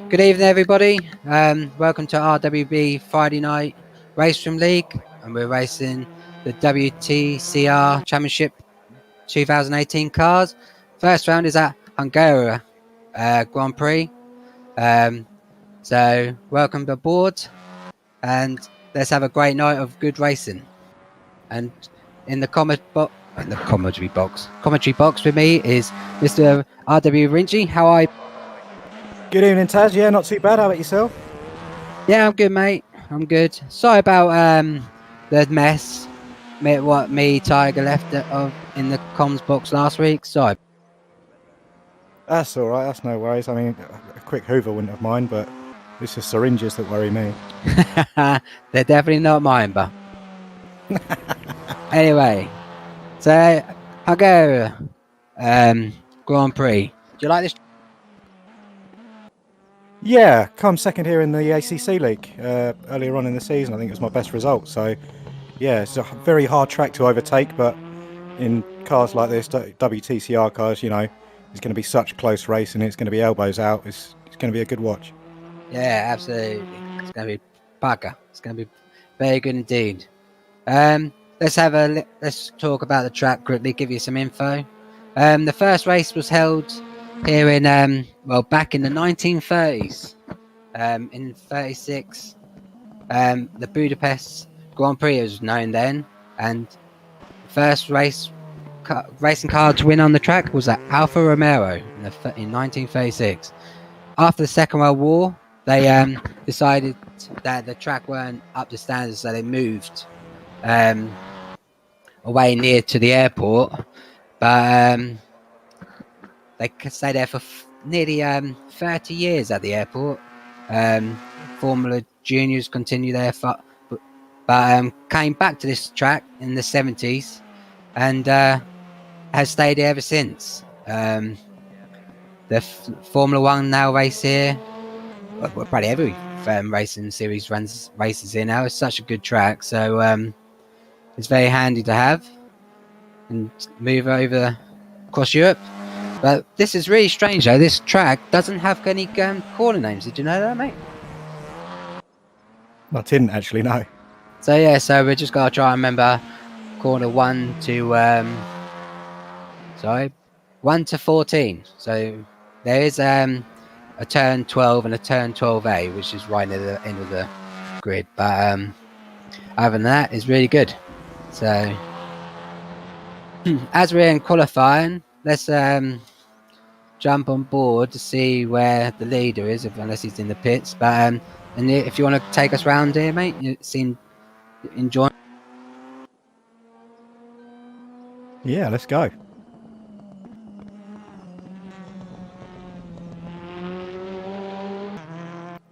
Good evening, everybody. Welcome to RWB Friday Night Race Room League, and we're racing the WTCR Championship 2018 cars. First round is at Hungaroring Grand Prix. So welcome aboard, and let's have a great night of good racing. And in the commentary box with me is Mr. RW Ringy. How are you? Good evening, Taz. Yeah, not too bad. How about yourself? Yeah, I'm good, mate. I'm good. Sorry about the mess. What me Tiger left in the comms box last week. Sorry. That's all right. That's no worries. I mean, a quick Hoover wouldn't have mind, but it's the syringes that worry me. They're definitely not mine, but anyway. So I'll go Grand Prix. Do you like this? Yeah, come second here in the ACC League earlier on in the season. I think it was my best result. So, yeah, it's a very hard track to overtake, but in cars like this, WTCR cars, you know, it's going to be such close racing. It's going to be elbows out. It's going to be a good watch. Yeah, absolutely. It's going to be pucker. It's going to be very good indeed. Let's talk about the track quickly. Give you some info. The first race was held here in back in the 1930s. In 36, the Budapest Grand Prix was known then, and the first racing car to win on the track was at Alfa Romeo in 1936. After the Second World War, they decided that the track weren't up to standards, so they moved away near to the airport. But they stayed there for nearly 30 years at the airport. Formula Juniors continue there, but came back to this track in the 70s and has stayed here ever since. The Formula One now race here. Well, probably every racing series races here now. It's such a good track, so it's very handy to have and move over across Europe. But this is really strange though. This track doesn't have any corner names. Did you know that, mate? I didn't actually know. So yeah, so we're just gotta try and remember corner 1 to 1 to 14. So there is a turn 12 and a turn 12A, which is right near the end of the grid. But other than that, it's really good. So as we're in qualifying, let's jump on board to see where the leader is, unless he's in the pits. But and if you want to take us round here, mate, you seem enjoying. Yeah, let's go.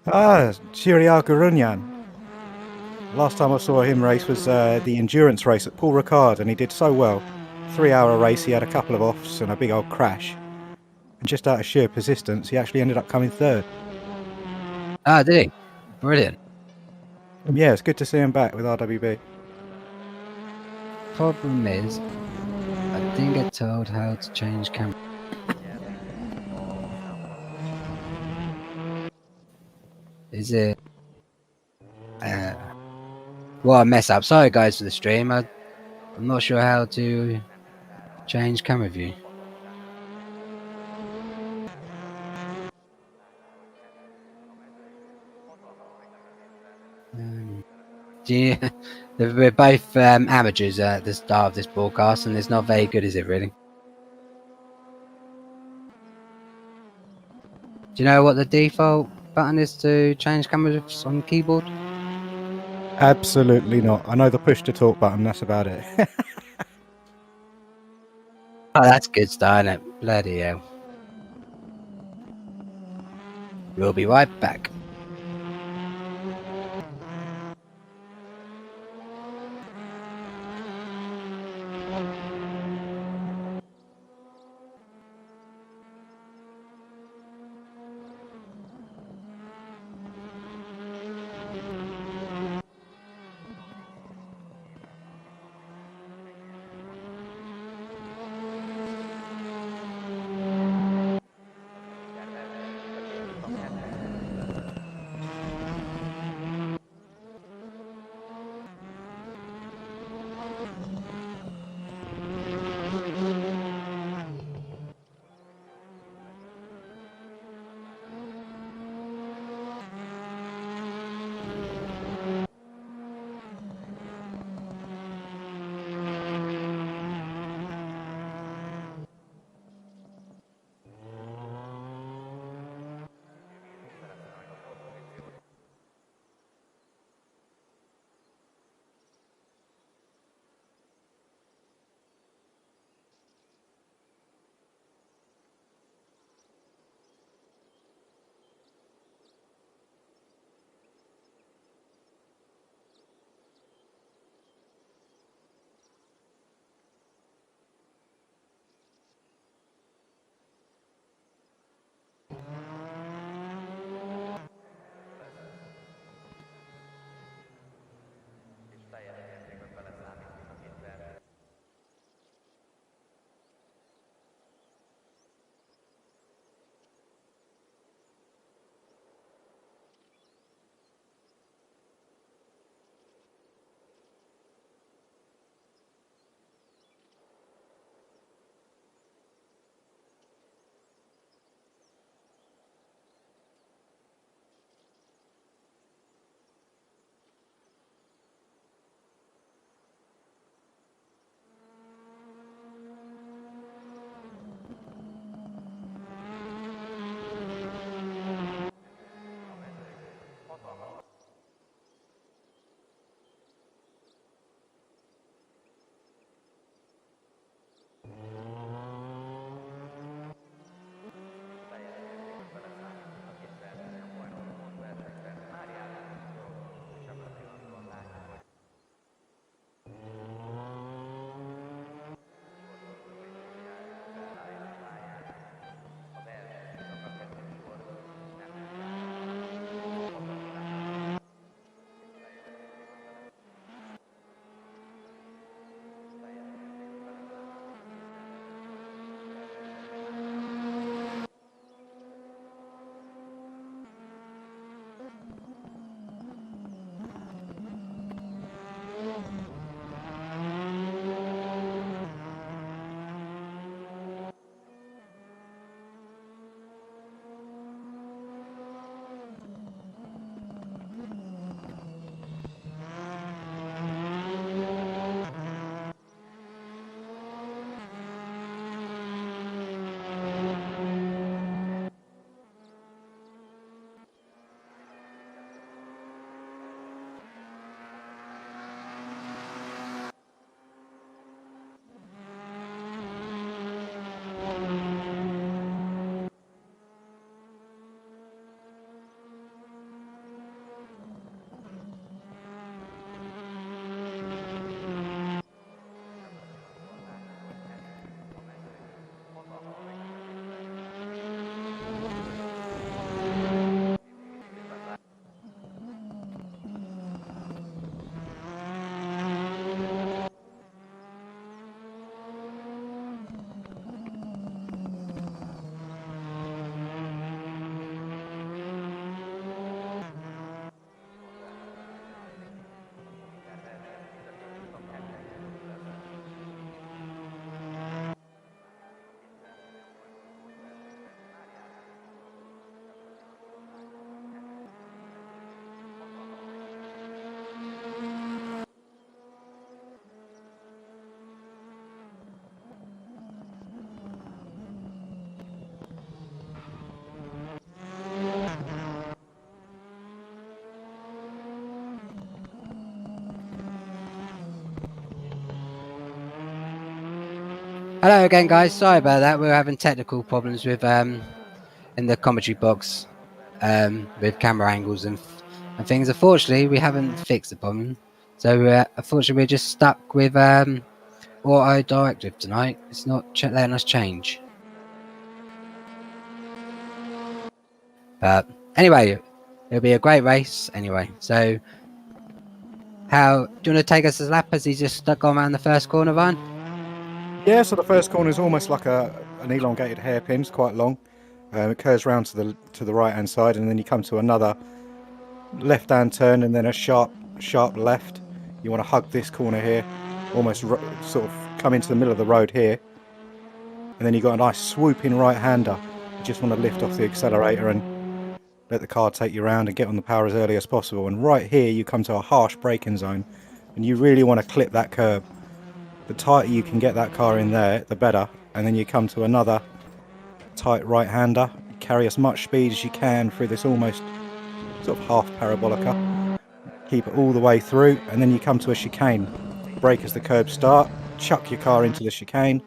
Chiriar Gurunyan. Last time I saw him race was the endurance race at Paul Ricard, and he did so well. 3-hour race, he had a couple of offs and a big old crash. And just out of sheer persistence, he actually ended up coming third. Ah, did he? Brilliant. Yeah, it's good to see him back with RWB. Problem is, I didn't get told how to change camera. Is it? What a mess up. Sorry guys for the stream. I'm not sure how to change camera view. We're both amateurs at the start of this broadcast, and it's not very good, is it really? Do you know what the default button is to change cameras on the keyboard? Absolutely not. I know the push to talk button, that's about it. Oh, that's good stuff, isn't it? Bloody hell. We'll be right back. Hello again, guys. Sorry about that. We were having technical problems with in the commentary box with camera angles and things. Unfortunately, we haven't fixed the problem, so unfortunately, we're just stuck with auto directive tonight. It's not letting us change. But anyway, it'll be a great race anyway. So, how do you want to take us a lap as he's just stuck on around the first corner, Ryan? Yeah, so the first corner is almost like an elongated hairpin. It's quite long. It curves round to the right hand side, and then you come to another left hand turn, and then a sharp left. You want to hug this corner here, almost sort of come into the middle of the road here, and then you've got a nice swooping right hander. You just want to lift off the accelerator and let the car take you around and get on the power as early as possible. And right here you come to a harsh braking zone, and you really want to clip that curb. The tighter you can get that car in there, the better. And then you come to another tight right hander. Carry as much speed as you can through this almost sort of half parabolica. Keep it all the way through, and then you come to a chicane. Brake as the curbs start, chuck your car into the chicane,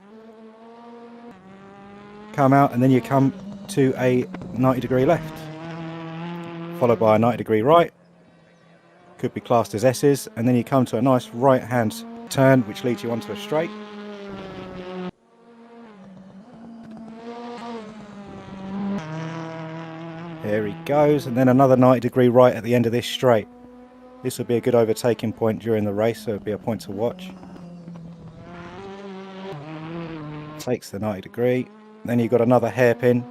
come out, and then you come to a 90-degree left, followed by a 90-degree right, could be classed as S's, and then you come to a nice right hand turn which leads you onto a straight. There he goes, and then another 90-degree right at the end of this straight. This will be a good overtaking point during the race, so it'll be a point to watch. Takes the 90-degree, then you've got another hairpin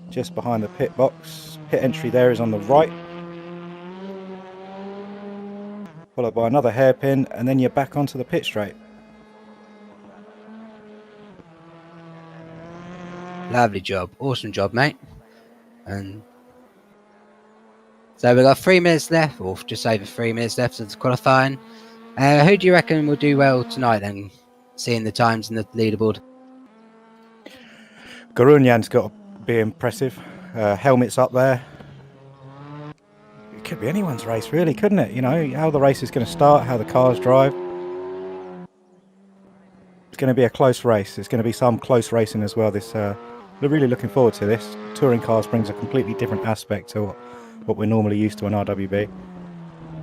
just behind the pit box. Pit entry there is on the right, followed by another hairpin, and then you're back onto the pit straight. Lovely job, awesome job, mate. And so we've got 3 minutes left, or just over 3 minutes left of the qualifying. Who do you reckon will do well tonight then, seeing the times in the leaderboard? Garunyan's got to be impressive. Helmet's up there. It could be anyone's race, really, couldn't it? You know, how the race is going to start, how the cars drive. It's going to be a close race. It's going to be some close racing as well. We're really looking forward to this. Touring cars brings a completely different aspect to what we're normally used to on RWB.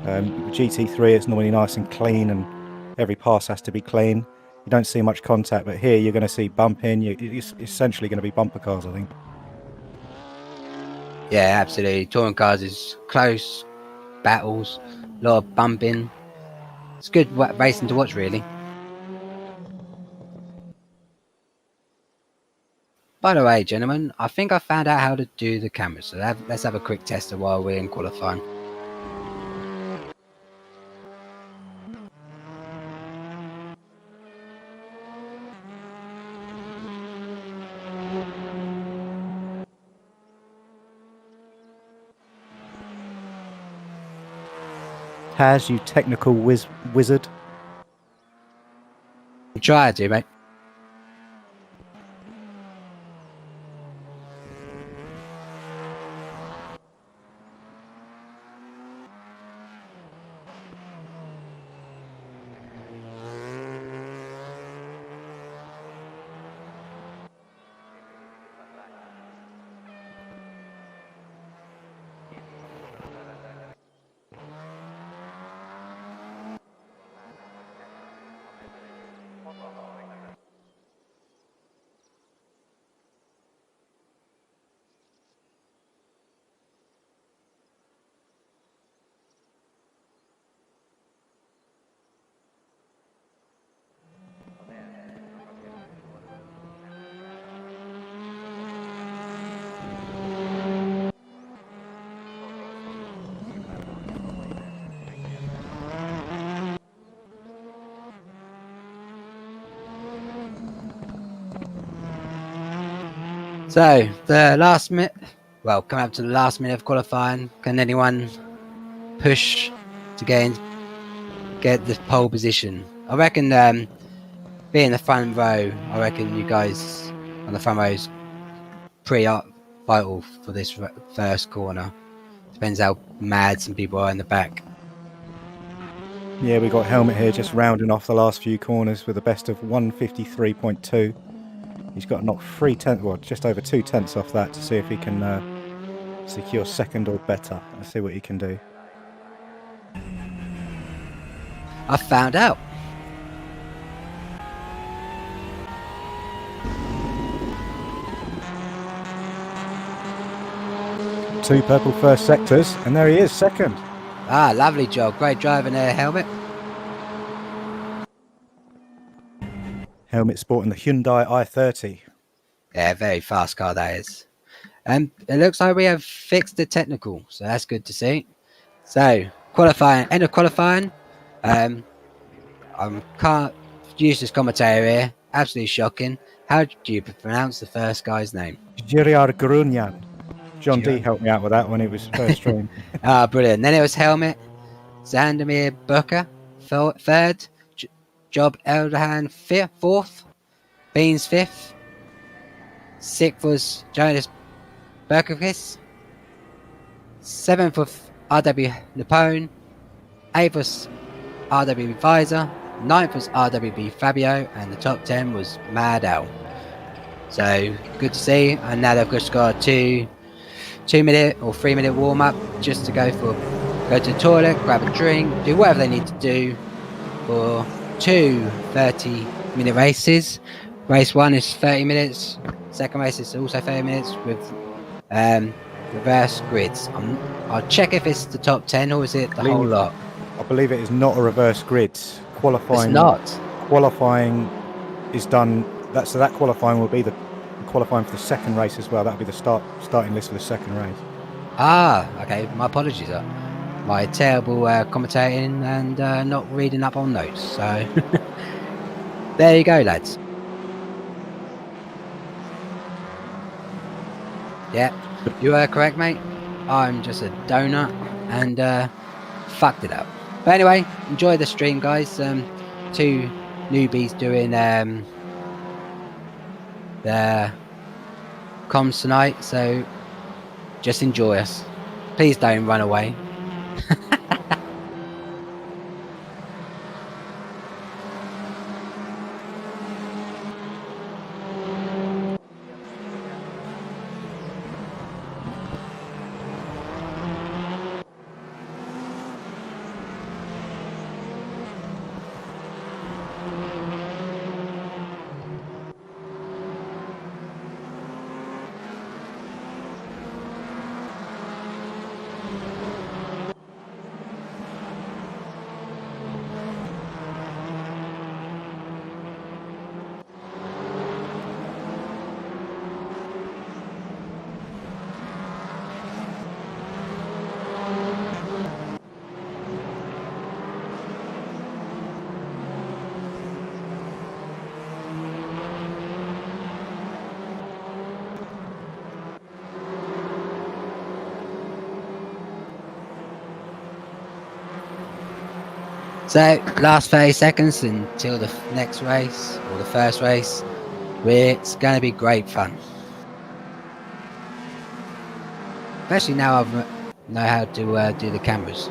GT3, it's normally nice and clean, and every pass has to be clean. You don't see much contact, but here you're going to see bumping. It's essentially going to be bumper cars, I think. Yeah, absolutely. Touring cars is close battles, a lot of bumping. It's good racing to watch, really. By the way, gentlemen, I think I found out how to do the camera, so let's have a quick tester while we're in qualifying. Taz, you technical wizard. Try to, mate. So, the last minute, well, coming up to the last minute of qualifying, can anyone push to get the pole position? I reckon being the front row, I reckon you guys on the front row is pretty vital for this first corner. Depends how mad some people are in the back. Yeah, we got Helmet here just rounding off the last few corners with a best of 153.2. He's got to knock 3/10, well, just over 2/10 off that to see if he can secure second or better. Let's see what he can do. I found out. Two purple first sectors, and there he is, second. Ah, lovely job. Great driving there, Helmet. Helmet sporting the Hyundai i30. Yeah, very fast car that is. And it looks like we have fixed the technical, so that's good to see. So, qualifying, end of qualifying. I can't use this commentator here. Absolutely shocking. How do you pronounce the first guy's name? Jiriar Grunyan. John D helped me out with that when it was first stream. Ah, brilliant. Then it was Helmet, Zandamir Burka, third, Job Elderhan, fourth, Beans fifth, sixth was Jonas Berkowitz, seventh was RW Napone, eighth was RWB Visor, ninth was RWB Fabio, and the top 10 was Mad Al. So good to see. And now they've just got a 2-minute or 3-minute warm up just to go to the toilet, grab a drink, do whatever they need to do for two 30-minute races. Race 1 is 30 minutes. Second race is also 30 minutes with reverse grids. I'll check if it's the top 10 or is it the whole lot. I believe it is not a reverse grid. Qualifying. It's not. Qualifying is done. So that qualifying will be the qualifying for the second race as well. That'll be the starting list for the second race. Ah, okay. My apologies. My terrible commentating and not reading up on notes. So there you go, lads. Yeah, you are correct, mate. I'm just a donut and fucked it up. But anyway, enjoy the stream, guys. Two newbies doing the comms tonight, so just enjoy us. Please don't run away. So, last 30 seconds until the next race, or the first race. It's going to be great fun. Especially now I know how to do the cameras.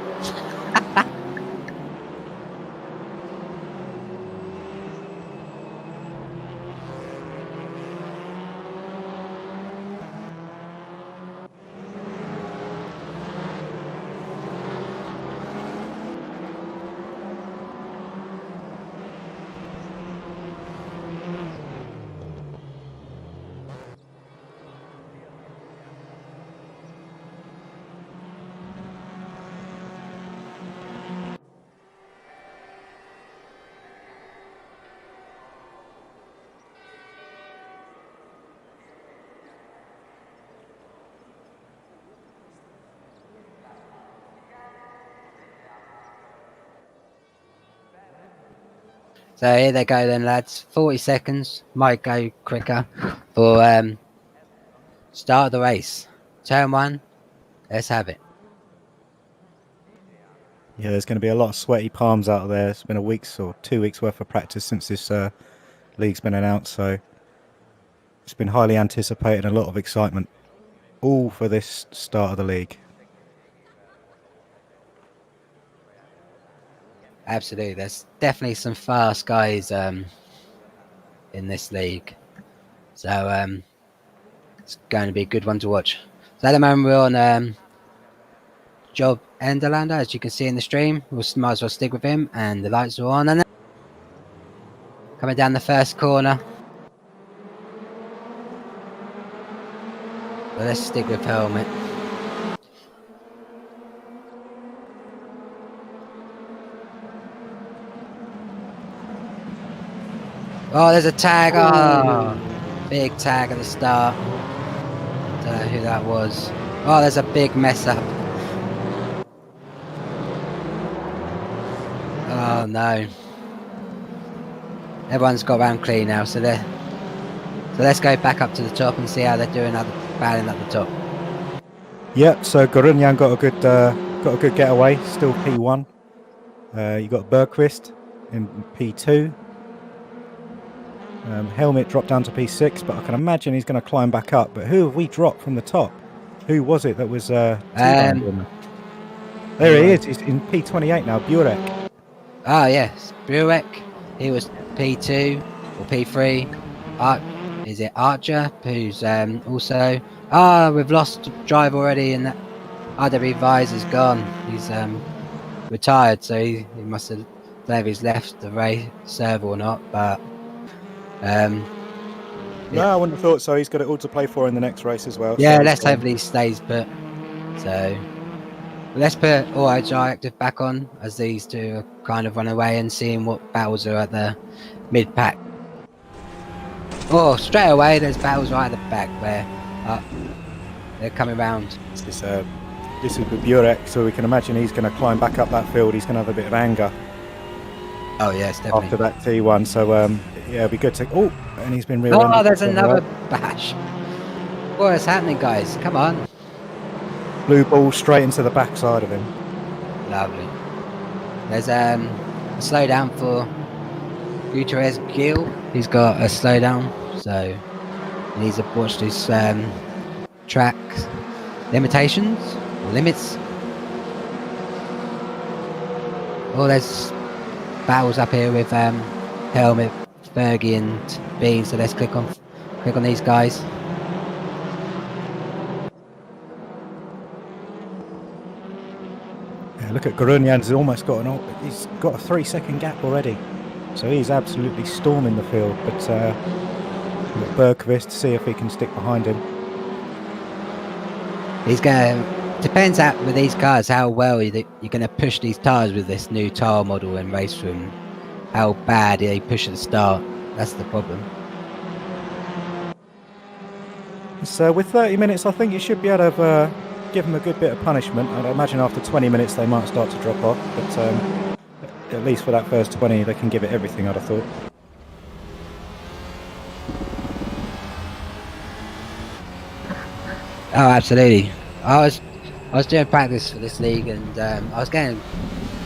So here they go then, lads. 40 seconds, might go quicker for start of the race. Turn 1, let's have it. Yeah, there's going to be a lot of sweaty palms out there. It's been a week's or 2 weeks worth of practice since this league's been announced, so it's been highly anticipated and a lot of excitement, all for this start of the league. Absolutely. There's definitely some fast guys in this league. So it's going to be a good one to watch. So at the moment we're on Job Enderlander, as you can see in the stream. We might as well stick with him, and the lights are on. And then coming down the first corner. So let's stick with Helmet. Oh, there's a tag. Oh, big tag at the start. Don't know who that was. Oh, there's a big mess up. Oh no. Everyone's got around clean now, so let's go back up to the top and see how they're doing battling at the top. Yep. So Gorunyan got a good getaway. Still P1. You got Bergqvist in P2. Helmet dropped down to P6, but I can imagine he's going to climb back up. But who have we dropped from the top? Who was it that was there he is. He's in P28 now. Burek. Oh yes, Burek. He was P2 or P3. Is it Archer? Who's also... we've lost drive already, and that RWB Visor's gone. He's retired, so he must have... I don't know if he's left the race server or not, but... No, I wouldn't have thought so. He's got it all to play for in the next race as well. Yeah, so let's hope he stays put. So let's put Auto Active back on, as these two are kind of run away, and seeing what battles are at the mid pack. Oh, straight away there's battles right at the back where they're coming round. This is with Burek, so we can imagine he's going to climb back up that field. He's going to have a bit of anger. Oh yes, definitely. After that T1, so yeah, it'll be good to... Oh, and he's been rear-ended. Oh, there's another bash. What is happening, guys? Come on. Blue ball straight into the backside of him. Lovely. There's a slowdown for Gutierrez Gil. He's got a slowdown, so he needs to watch his track limitations, limits. Oh, there's battles up here with Helmet, Fergie and Bean, so let's click on these guys. Yeah, look at Gorunyan's almost got he's got a 3-second gap already, so he's absolutely storming the field. But we've got Bergqvist to see if he can stick behind him. He's gonna depends with these cars how well you're gonna push these tires with this new tire model and race room. How bad they push at the start. That's the problem. So with 30 minutes, I think you should be able to give them a good bit of punishment. I'd imagine after 20 minutes they might start to drop off, but at least for that first 20 they can give it everything, I'd have thought. Oh, absolutely. I was doing practice for this league, and I was getting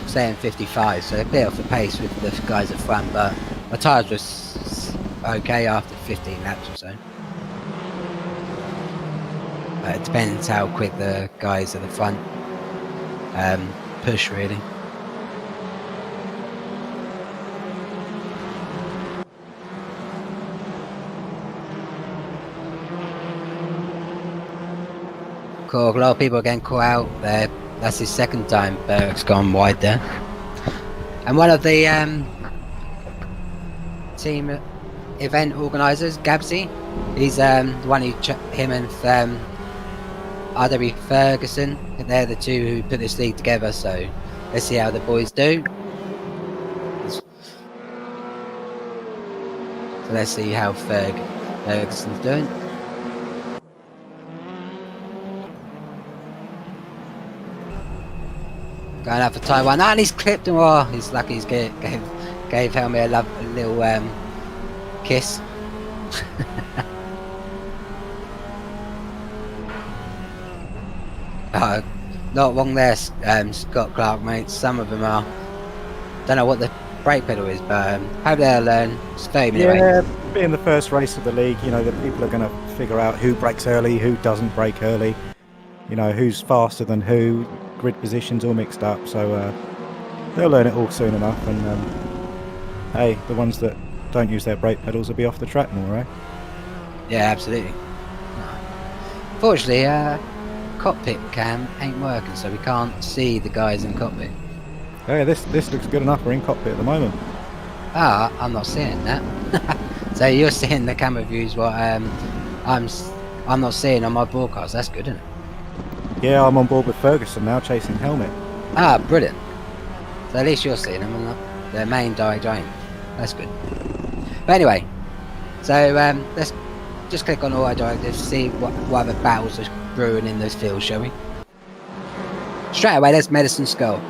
saying 55, so a bit off the pace with the guys at front, but my tyres was okay after 15 laps or so. It depends how quick the guys at the front push, really. Cool, a lot of people are getting caught out there. That's his second time Berg's gone wide there. And one of the team event organisers, Gabsy, he's the one who him and RWB Ferguson, they're the two who put this league together, so let's see how the boys do. So let's see how Ferguson's doing. Going out for Taiwan, and he's clipped him. Oh, he's lucky he's gave Helmet a little kiss. Not wrong there, Scott Clark, mate. Some of them are. Don't know what the brake pedal is, but hope they'll learn. It's 30 minute race. Being the first race of the league, you know, the people are going to figure out who brakes early, who doesn't brake early. You know, who's faster than who. Grid positions all mixed up, so they'll learn it all soon enough. And hey, the ones that don't use their brake pedals will be off the track more, right? Yeah, absolutely. Fortunately, cockpit cam ain't working, so we can't see the guys in cockpit. Oh, yeah, this looks good enough. We're in cockpit at the moment. Ah, I'm not seeing that. So you're seeing the camera views what I'm not seeing on my broadcast. That's good, isn't it? Yeah, I'm on board with Ferguson now, chasing Helmet. Ah, brilliant. So at least you're seeing them and not the main diagram. That's good. But anyway, so let's just click on auto directives, see what other battles are brewing in those fields, shall we? Straight away, there's Medicine Skull.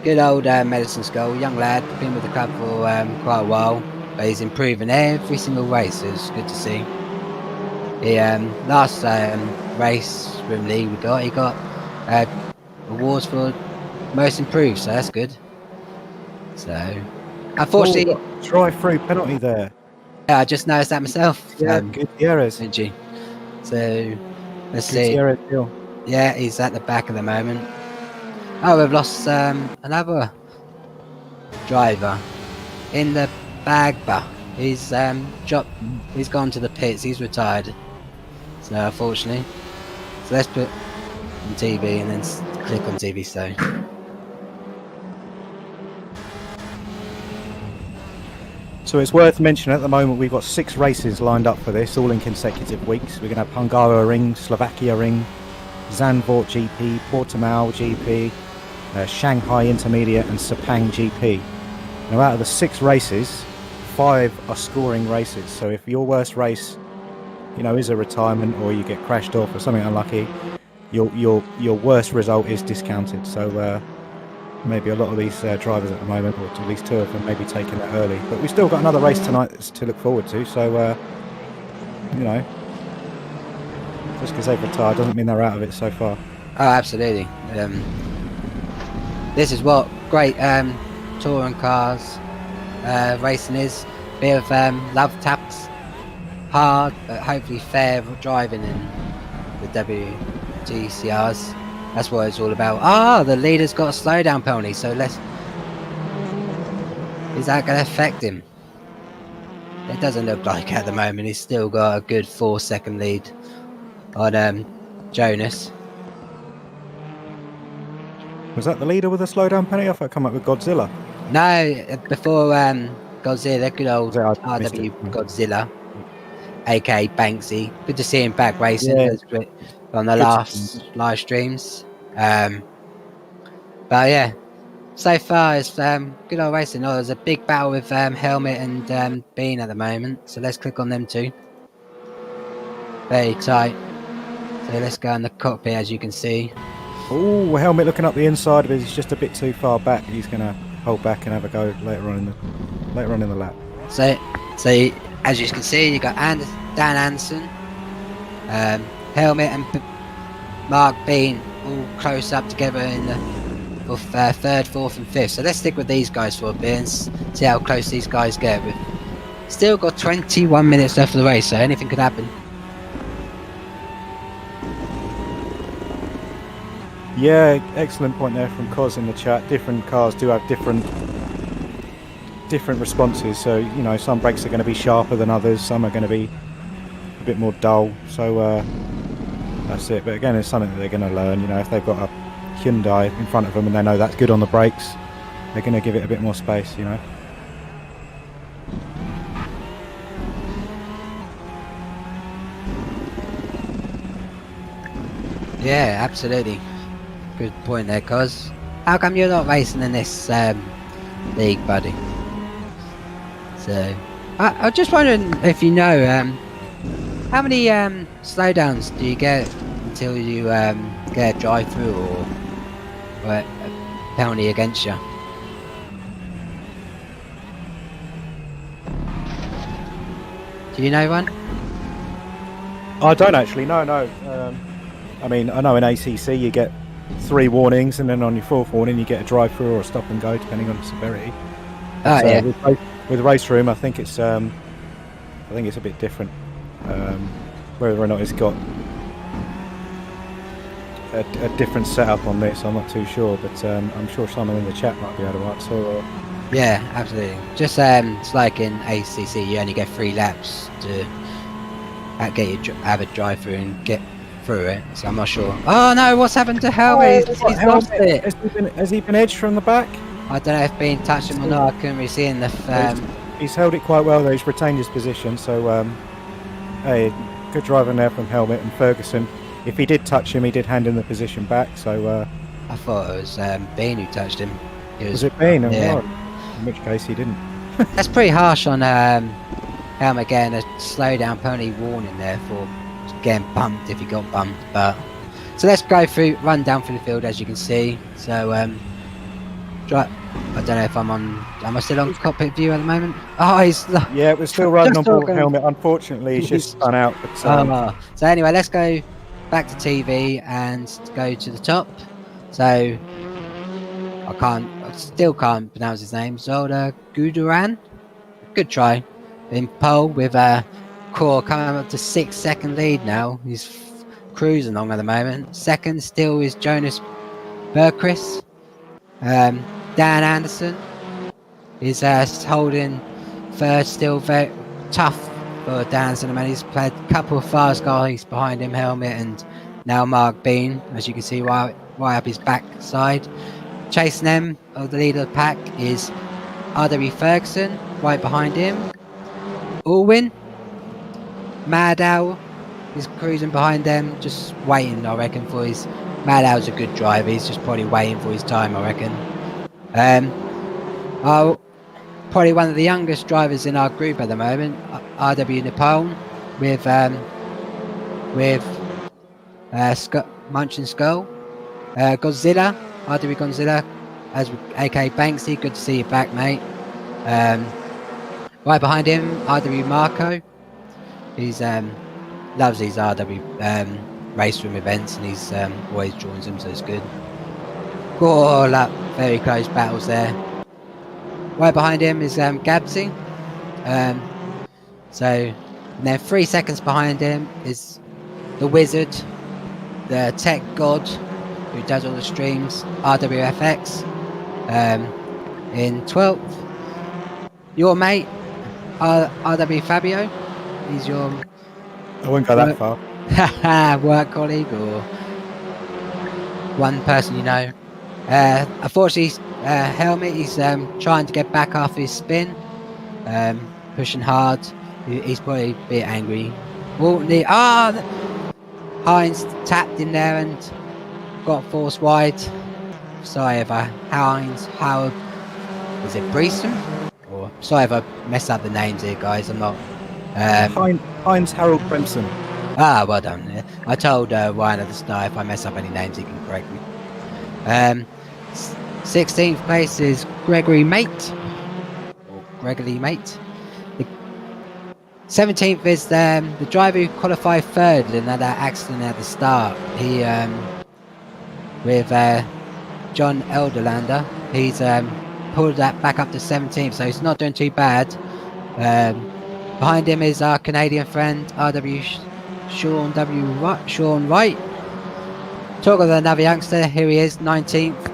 Good old Medicine Skull, young lad, been with the club for quite a while, but he's improving every single race, so it's good to see. The last race room league he got awards for most improved, so that's good. So, unfortunately, drive-through penalty there. Yeah, I just noticed that myself. Yeah, Gutierrez. Did you? So, let's Gutierrez see. Hill. Yeah, he's at the back at the moment. Oh, we've lost another driver in the Bagba. He's he's gone to the pits. He's retired. So unfortunately, so let's put on TV and then click on TV. So it's worth mentioning at the moment we've got 6 races lined up for this, all in consecutive weeks. We're going to have Hungaroring, Slovakia Ring, Zandvoort GP, Portimao GP, Shanghai Intermediate and Sepang GP. Now out of the 6 races, 5 are scoring races. So if your worst race, you know, is a retirement or you get crashed off or something unlucky, your worst result is discounted. So maybe a lot of these drivers at the moment, or at least 2 of them, may be taking it early. But we've still got another race tonight to look forward to. So you know, just because they've retired doesn't mean they're out of it so far. Oh, absolutely. This is what great touring cars racing is. Bit of love taps, hard but hopefully fair driving in the WTCRs. That's what it's all about. Ah, the leader's got a slowdown penalty, so let's... Is that going to affect him? It doesn't look like at the moment. He's still got a good 4-second lead on Jonas. Was that the leader with a slowdown penalty? I thought it come up with Godzilla. No, before Godzilla, good old RW Godzilla, aka Banksy. Good to see him back racing. Yeah. On the last live streams. But yeah, so far it's good old racing. Oh, there's a big battle with Helmet and Bean at the moment, so let's click on them too. Very tight. So let's go in the cockpit, as you can see. Oh, Helmet looking up the inside of it. He's just a bit too far back. He's going to hold back and have a go later on in the lap. So as you can see, you got Dan Anderson, Helmet and Mark Bean all close up together in the 3rd, 4th and 5th. So let's stick with these guys for a bit and see how close these guys get. We've still got 21 minutes left of the race, so anything could happen. Yeah, excellent point there from Cos in the chat. Different cars do have different responses. So, you know, some brakes are going to be sharper than others. Some are going to be a bit more dull. So that's it. But again, it's something that they're going to learn. You know, if they've got a Hyundai in front of them and they know that's good on the brakes, they're going to give it a bit more space, you know. Yeah, absolutely. Good point there, Cos. How come you're not racing in this league, buddy? So, I was just wondering if you know, how many slowdowns do you get until you get a drive-through or a penalty against you? Do you know one? I don't actually. No. I mean, I know in ACC you get 3 warnings, and then on your 4th warning you get a drive-through or a stop and go, depending on the severity. Oh, so, yeah. With race room, I think it's a bit different. Whether or not it's got a different setup on this. I'm not too sure, but I'm sure someone in the chat might be able to answer. Or... Yeah, absolutely. Just it's like in ACC, you only get 3 laps to have a drive through and get through it. So I'm not sure. Oh no, what's happened to Helmet? He's lost it. Has he been edged from the back? I don't know if being touched him or not. I couldn't really see in the. He's held it quite well though. He's retained his position. So hey, good driving there from Helmet and Ferguson. If he did touch him, he did hand him the position back. So I thought it was Bean who touched him. Was it Bean? Yeah. In which case he didn't. That's pretty harsh on Helmet getting a slow down penalty warning there for getting bumped if he got bumped. But so let's run down through the field as you can see. So I don't know if am I still on cockpit view at the moment? Oh, yeah, we're still running on board Helmet. Unfortunately, he's just spun out. But, so anyway, let's go back to TV and go to the top. So I still can't pronounce his name. Zolda Guduran. Good try. In pole with Core coming up to 6-second lead now. He's cruising along at the moment. Second still is Jonas Berkris. Dan Anderson is holding third, still very tough for Dan Anderson. I mean, he's played a couple of fast guys behind him, Helmet, and now Mark Bean, as you can see right up his back side. Chasing them, the leader of the pack is RWB Ferguson, right behind him. Alwyn, Mad Owl is cruising behind them, just waiting, I reckon, for his... Mad Owl's a good driver, he's just probably waiting for his time, I reckon. Probably one of the youngest drivers in our group at the moment, RW Nepal, with Munch and Skull. Godzilla, RW Godzilla, aka Banksy, good to see you back, mate. Right behind him, RW Marco. He's loves these RW race room events, and he's always joins them, so it's good. All up, very close battles there. Right behind him is Gabsy. And then 3 seconds behind him is the Wizard, the tech god who does all the streams, RWFX. In 12th, your mate, RW Fabio. He's your... I wouldn't go that far. Work colleague or one person you know. Unfortunately, Helmet, he's trying to get back after his spin, pushing hard. He's probably a bit angry. Hines tapped in there and got forced wide. Sorry if Howard, is it Breeson? Or sorry if I messed up the names here, guys. I'm not. Heinz Harold Bremson. Well done. Yeah. I told Ryan at the start, if I mess up any names, he can correct me. 16th place is Gregory Mate. Or Gregory Mate. 17th is the driver who qualified third in that accident at the start. He, with John Elderlander, he's pulled that back up to 17th, so he's not doing too bad. Behind him is our Canadian friend, RW Sean Wright. Talk of another youngster, here he is, 19th.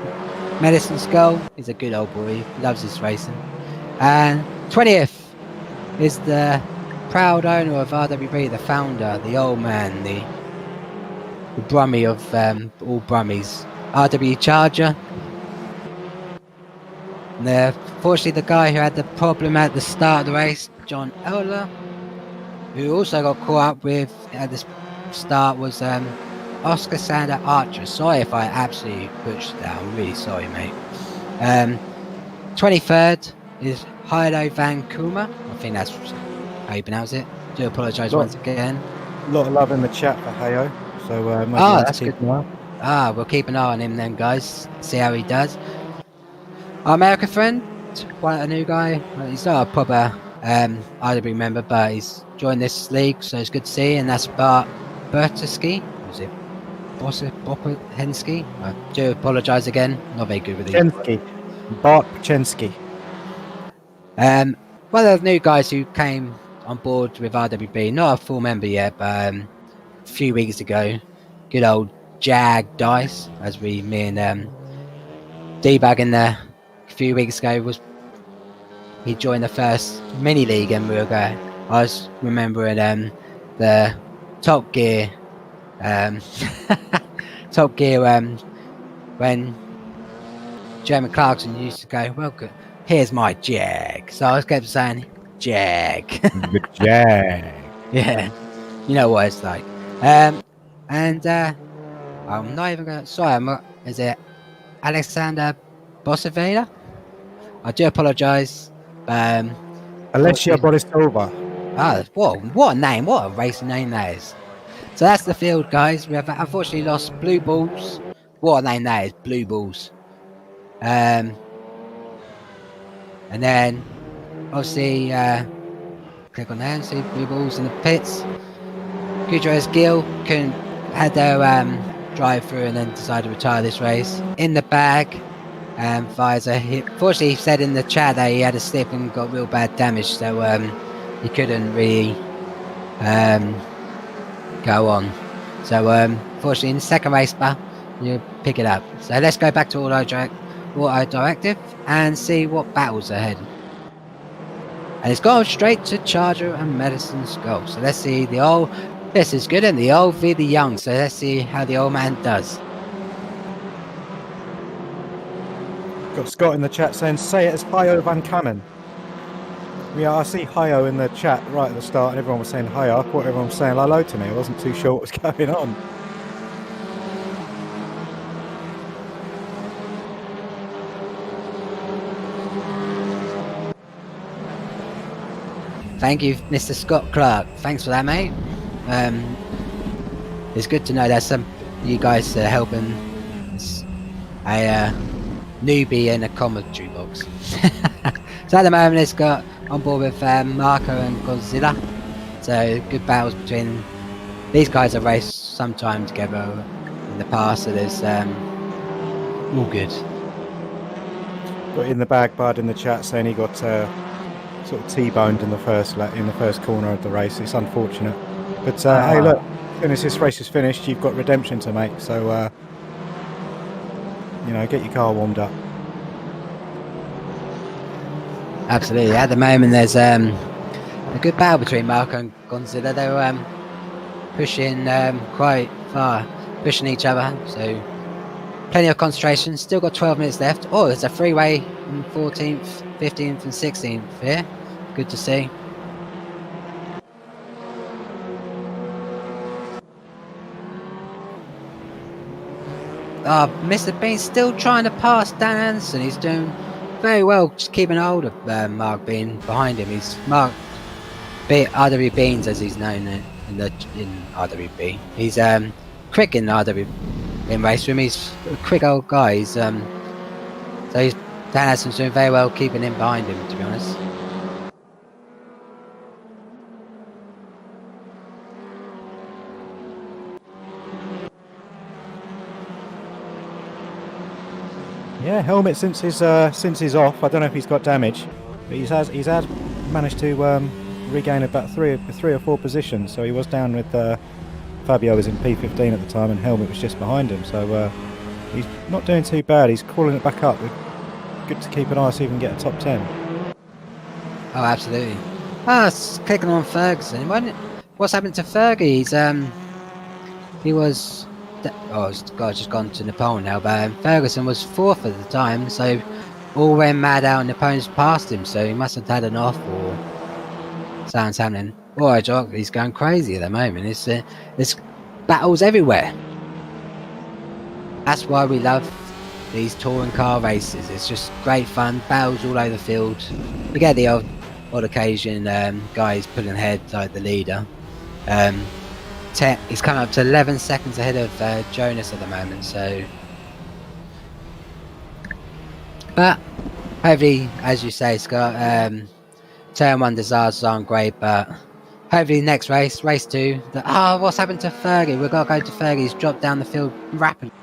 Medicine Skull, he's a good old boy, he loves his racing. And 20th is the proud owner of RWB, the founder, the old man, the Brummie of all Brummies, RW Charger. And fortunately, the guy who had the problem at the start of the race, John Elder, who also got caught up with at the start, was Oscar Sander Archer. Sorry if I absolutely butchered that. I'm really sorry, mate. 23rd is Heido Van Kuma. I think that's how you pronounce it. Do apologise once again. A lot of love in the chat for Hayo. So that's good. We'll keep an eye on him then, guys. See how he does. Our American friend, a new guy. He's not a proper RWB member, but he's joined this league, so it's good to see. And that's Bart Bertusky. Was it Hensky? I do apologise again. Not very good with these. Bart Pachensky. One of the new guys who came on board with RWB, not a full member yet, but a few weeks ago. Good old Jag dice, as me and D-Bag in there a few weeks ago he joined the first mini league and we were going. I was remembering the Top Gear Top Gear when Jeremy Clarkson used to go, well, good, here's my Jag. So I was kept saying Jag. The Jag. Yeah, you know what it's like. And I'm not even going to. Sorry, is it Alexander Bosaveda? I do apologise. Alessia Borisova. What a name! What a racing name that is. So that's the field, guys. We have unfortunately lost Blue Balls. What a name that is, Blue Balls. And then obviously click on there and see Blue Balls in the pits. Gudrez Gill had their drive through and then decided to retire this race. In the bag, Pfizer. Fortunately, he said in the chat that he had a slip and got real bad damage, so he couldn't really go on. So fortunately, in the second race, you pick it up. So let's go back to Auto Directive and see what battles are ahead. And it's gone straight to Charger and Medicine's goal. So let's see the old. This is good, and the old v the young. So let's see how the old man does. Got Scott in the chat saying, say it as Hyo Van Kamen. Yeah, I see Hyo in the chat right at the start, and everyone was saying Hyo. I thought everyone was saying hello to me. I wasn't too sure what was going on. Thank you, Mr. Scott Clark. Thanks for that, mate. It's good to know that some you guys are helping a newbie in a commentary box. So at the moment, it's got on board with Marco and Godzilla. So good battles between these guys. Have raced sometime together in the past, so there's all good. Got in the bag, Bud, in the chat saying he got sort of T-boned in the first corner of the race. It's unfortunate, but hey, look, as soon as this race is finished, you've got redemption to make. So you know, get your car warmed up. Absolutely. At the moment, there's a good battle between Marco and Godzilla. They were pushing quite far, pushing each other. So plenty of concentration. Still got 12 minutes left. Oh, there's a freeway in 14th, 15th, and 16th here. Good to see. Mr. Bean's still trying to pass Dan Anderson. He's doing very well, just keeping hold of Mark Bean behind him. He's Mark RWB Beans, as he's known in RWB. He's quick in RWB in race room. He's a quick old guy. Dan Anderson's doing very well, keeping him behind him, to be honest. Yeah, Helmet since he's off. I don't know if he's got damage, but he's had managed to regain about three or four positions. So he was down with Fabio was in P15 at the time, and Helmet was just behind him. So he's not doing too bad. He's crawling it back up. Good to keep an eye, see if we can get a top 10. Oh, absolutely. It's clicking on Ferguson. What's happened to Fergie? He was. It's just gone to Napoleon now, but Ferguson was 4th at the time, so all went mad out and Napoleon's passed him, so he must have had an off or something's happening. He's going crazy at the moment. There's battles everywhere. That's why we love these touring car races. It's just great fun, battles all over the field. You get the odd occasion guys pulling ahead like the leader. He's coming up to 11 seconds ahead of Jonas at the moment, so. But hopefully, as you say, Scott, turn 1 disasters aren't great, but hopefully next race 2. What's happened to Fergie? We've got to go to Fergie. He's dropped down the field rapidly.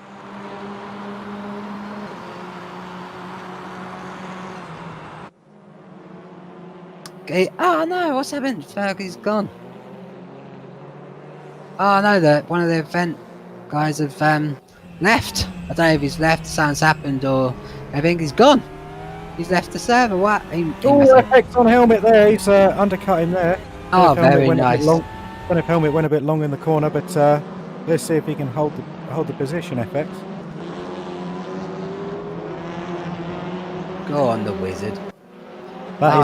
Okay. Oh no, what's happened? Fergie's gone. Oh no, one of the event guys have left. I don't know if he's left, something's happened, or I think he's gone. He's left the server. What? FX on helmet there. He's undercut him there. Oh, very nice. Don't know if helmet went a bit long in the corner, but let's see if he can hold the position, FX. Go on, the wizard. That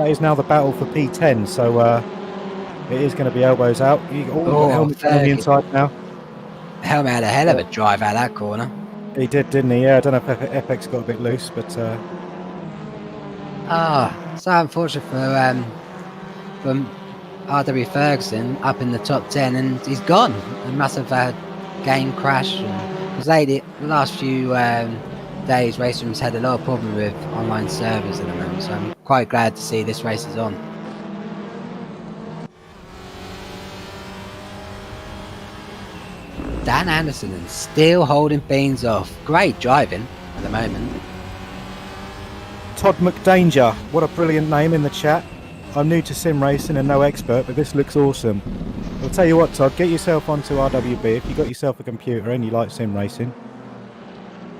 is now the battle for P10. So it is going to be elbows out. Helmet on the inside now. Helmet had a hell of a drive out that corner. He did, didn't he? Yeah, I don't know if FX got a bit loose, but so unfortunate for RW Ferguson up in the top 10, and he's gone. He must have had game crash, because the last few days race rooms had a lot of problem with online servers at the moment, so I'm quite glad to see this race is on. Dan Anderson and still holding Beans off. Great driving at the moment. Todd McDanger, what a brilliant name in the chat. I'm new to sim racing and no expert, but this looks awesome. I'll tell you what, Todd, get yourself onto RWB. If you've got yourself a computer and you like sim racing,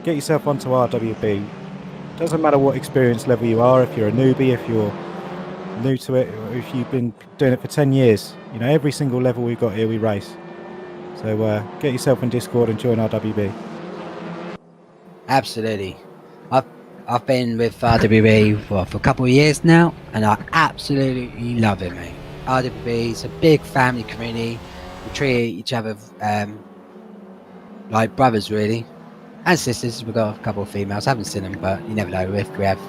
get yourself onto RWB. Doesn't matter what experience level you are, if you're a newbie, if you're new to it, or if you've been doing it for 10 years. You know, every single level we've got here, we race. So get yourself in Discord and join RWB. Absolutely. I've been with RWB for a couple of years now, and I absolutely love it, mate. RWB is a big family community. We treat each other like brothers, really, and sisters. We've got a couple of females. I haven't seen them, but you never know if we have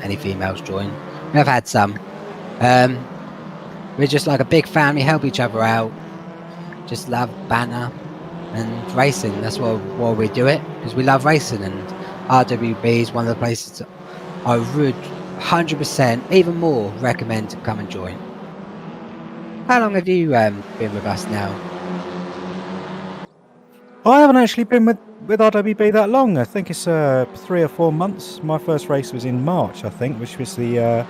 any females join. We have had some. We're just like a big family, help each other out. Just love banter and racing. That's why we do it, because we love racing, and RWB is one of the places that I would 100% even more recommend to come and join. How long have you been with us now? I haven't actually been with RWB that long. I think it's 3 or 4 months. My first race was in March, I think, which was the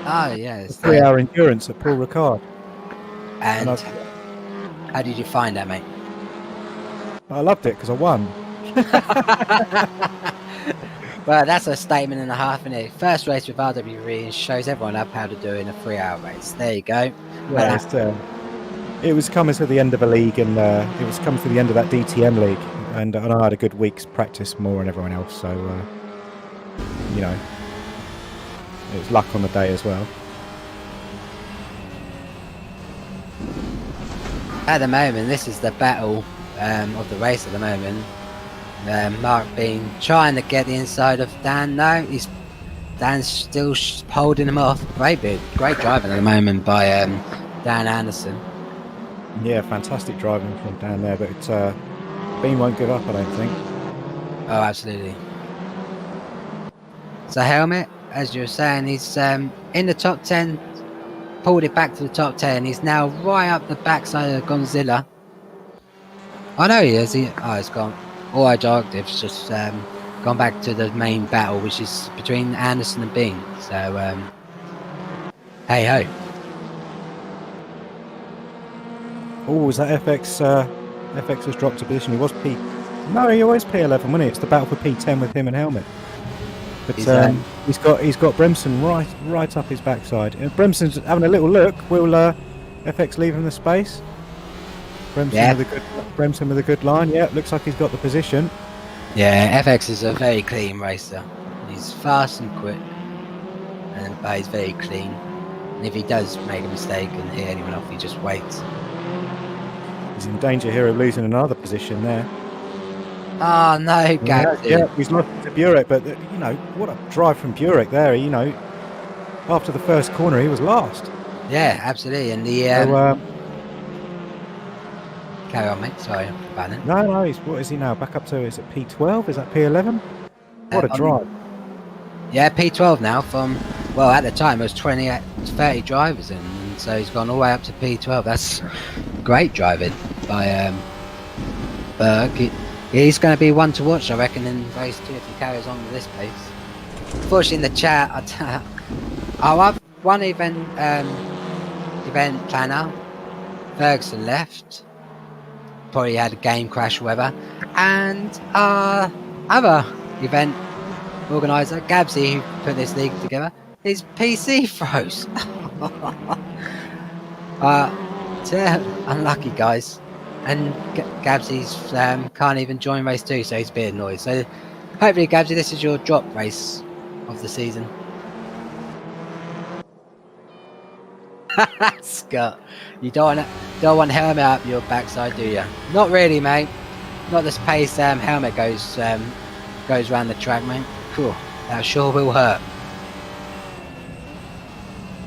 3-hour endurance at Paul Ricard. And how did you find that, mate? I loved it because I won. Well, that's a statement and a half, isn't it? First race with RWB shows everyone up how to do in a 3-hour race. There you go. Yeah, it was coming to the end of a league, and it was coming to the end of that DTM league, and I had a good week's practice more than everyone else, so you know, it was luck on the day as well. At the moment, this is the battle of the race at the moment. Mark been trying to get the inside of Dan. No, Dan's still holding him off. Great driving at the moment by Dan Anderson. Yeah, fantastic driving from down there, but Bean won't give up, I don't think. Oh, absolutely. So Helmet, as you were saying, he's in the top 10, pulled it back to the top 10. He's now right up the backside of Gonzilla. I know he is. It's gone. All our directives just gone back to the main battle, which is between Anderson and Bean. So, hey ho. Oh, was that FX? FX has dropped a position. He was P. No, he always P11, wasn't he? It's the battle for P10 with him and Helmet. But he's got Bremson right up his backside. Bremson's having a little look. Will FX leave him the space? Bremson with a good line. Yeah, looks like he's got the position. Yeah, FX is a very clean racer. He's fast and quick, but he's very clean. And if he does make a mistake and hit anyone off, he just waits. He's in danger here of losing another position there. Oh no, yeah, he's lost to Burek, but you know, what a drive from Burek there. You know, after the first corner, he was last. Yeah, absolutely. And the carry on, mate. Sorry about it. No, what is he now? Back up to, is it P12? Is that P11? What a drive. Yeah, P12 now from, well, at the time it was 30 drivers in, and so he's gone all the way up to P12. That's great driving by Berg. He's going to be one to watch, I reckon, in race 2 if he carries on with this pace. Unfortunately, in the chat, I've one event planner. Ferguson left. probably had a game crash or whatever. And our other event organiser, Gabsy, who put this league together, his PC froze. Unlucky, guys. And Gabsy's can't even join race 2, so he's a bit annoyed. So hopefully, Gabsy, this is your drop race of the season. Scott, you don't want helmet up your backside, do you? Not really, mate. Not this pace helmet goes around the track, mate. Cool. That sure will hurt.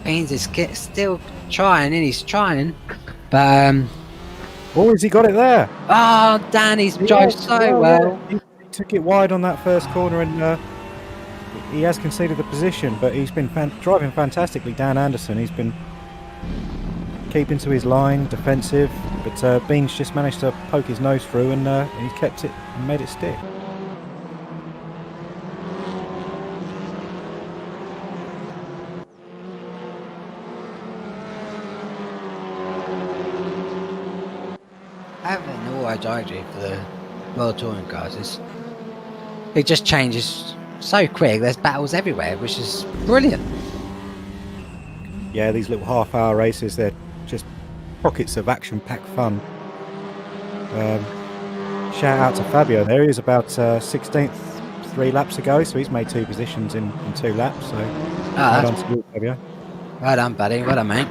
Beans is still trying, and he's trying, but oh, has he got it there? Oh, Danny's drives so well. Yeah. He took it wide on that first corner, and he has conceded the position, but he's been driving fantastically. Dan Anderson, he's been keeping to his line, defensive, but Beans just managed to poke his nose through, and he kept it and made it stick. Having an auto directory for the World Touring cars, it just changes so quick. There's battles everywhere, which is brilliant. Yeah, these little half-hour races, they're just pockets of action-packed fun. Shout out to Fabio there. He was about 16th 3 laps ago, so he's made 2 positions in 2 laps. So well done to you, Fabio. Well done, buddy. Well done, mate.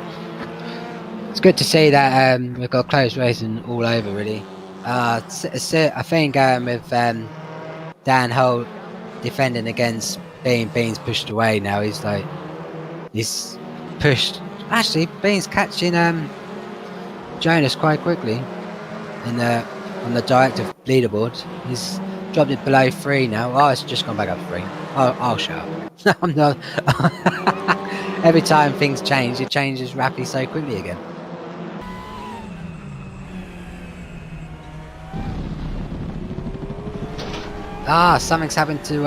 It's good to see that we've got close racing all over, really. I think with Dan Holt defending against Beans pushed away now, he's pushed. Actually, Beans catching Jonas quite quickly on the directive leaderboard. He's dropped it below 3 now. Oh, it's just gone back up 3. I'll shut up. I'm not. Every time things change, it changes rapidly so quickly again. Something's happened to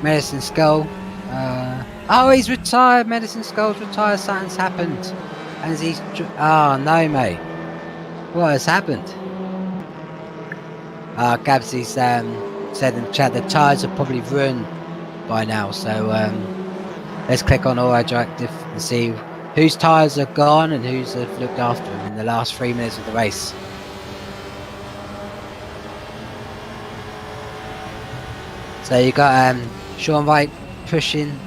Medicine Skull. Oh, he's retired. Medicine Skull's retired. Something's happened. And he's... Oh, no, mate. What has happened? Gabsy's said in the chat the tyres are probably ruined by now. So let's click on Auto Directive and see whose tyres are gone and who's looked after him in the last 3 minutes of the race. So you got Sean White pushing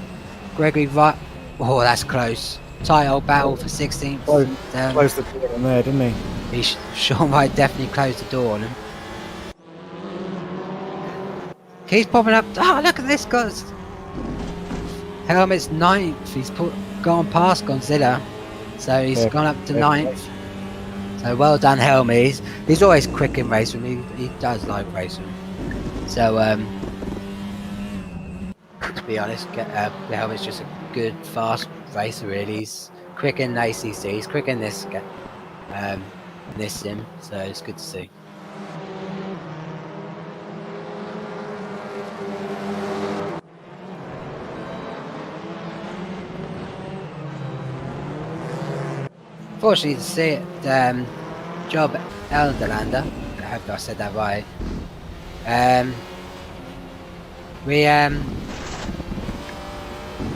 Gregory Wright. Oh, that's close. Tight old battle for 16th. Closed the door on there, didn't he? Sean White definitely closed the door on him. He's popping up. Oh, look at this, guys. Helmet's 9th. He's gone past Godzilla. So he's gone up to 9th. So well done, Helmet. He's always quick in racing. He does like racing. So, to be honest, Helmet's just a good, fast racer, really. He's quick in ACC. He's quick in this sim. So it's good to see. Fortunately to see it, Job Elderlander, I hope I said that right.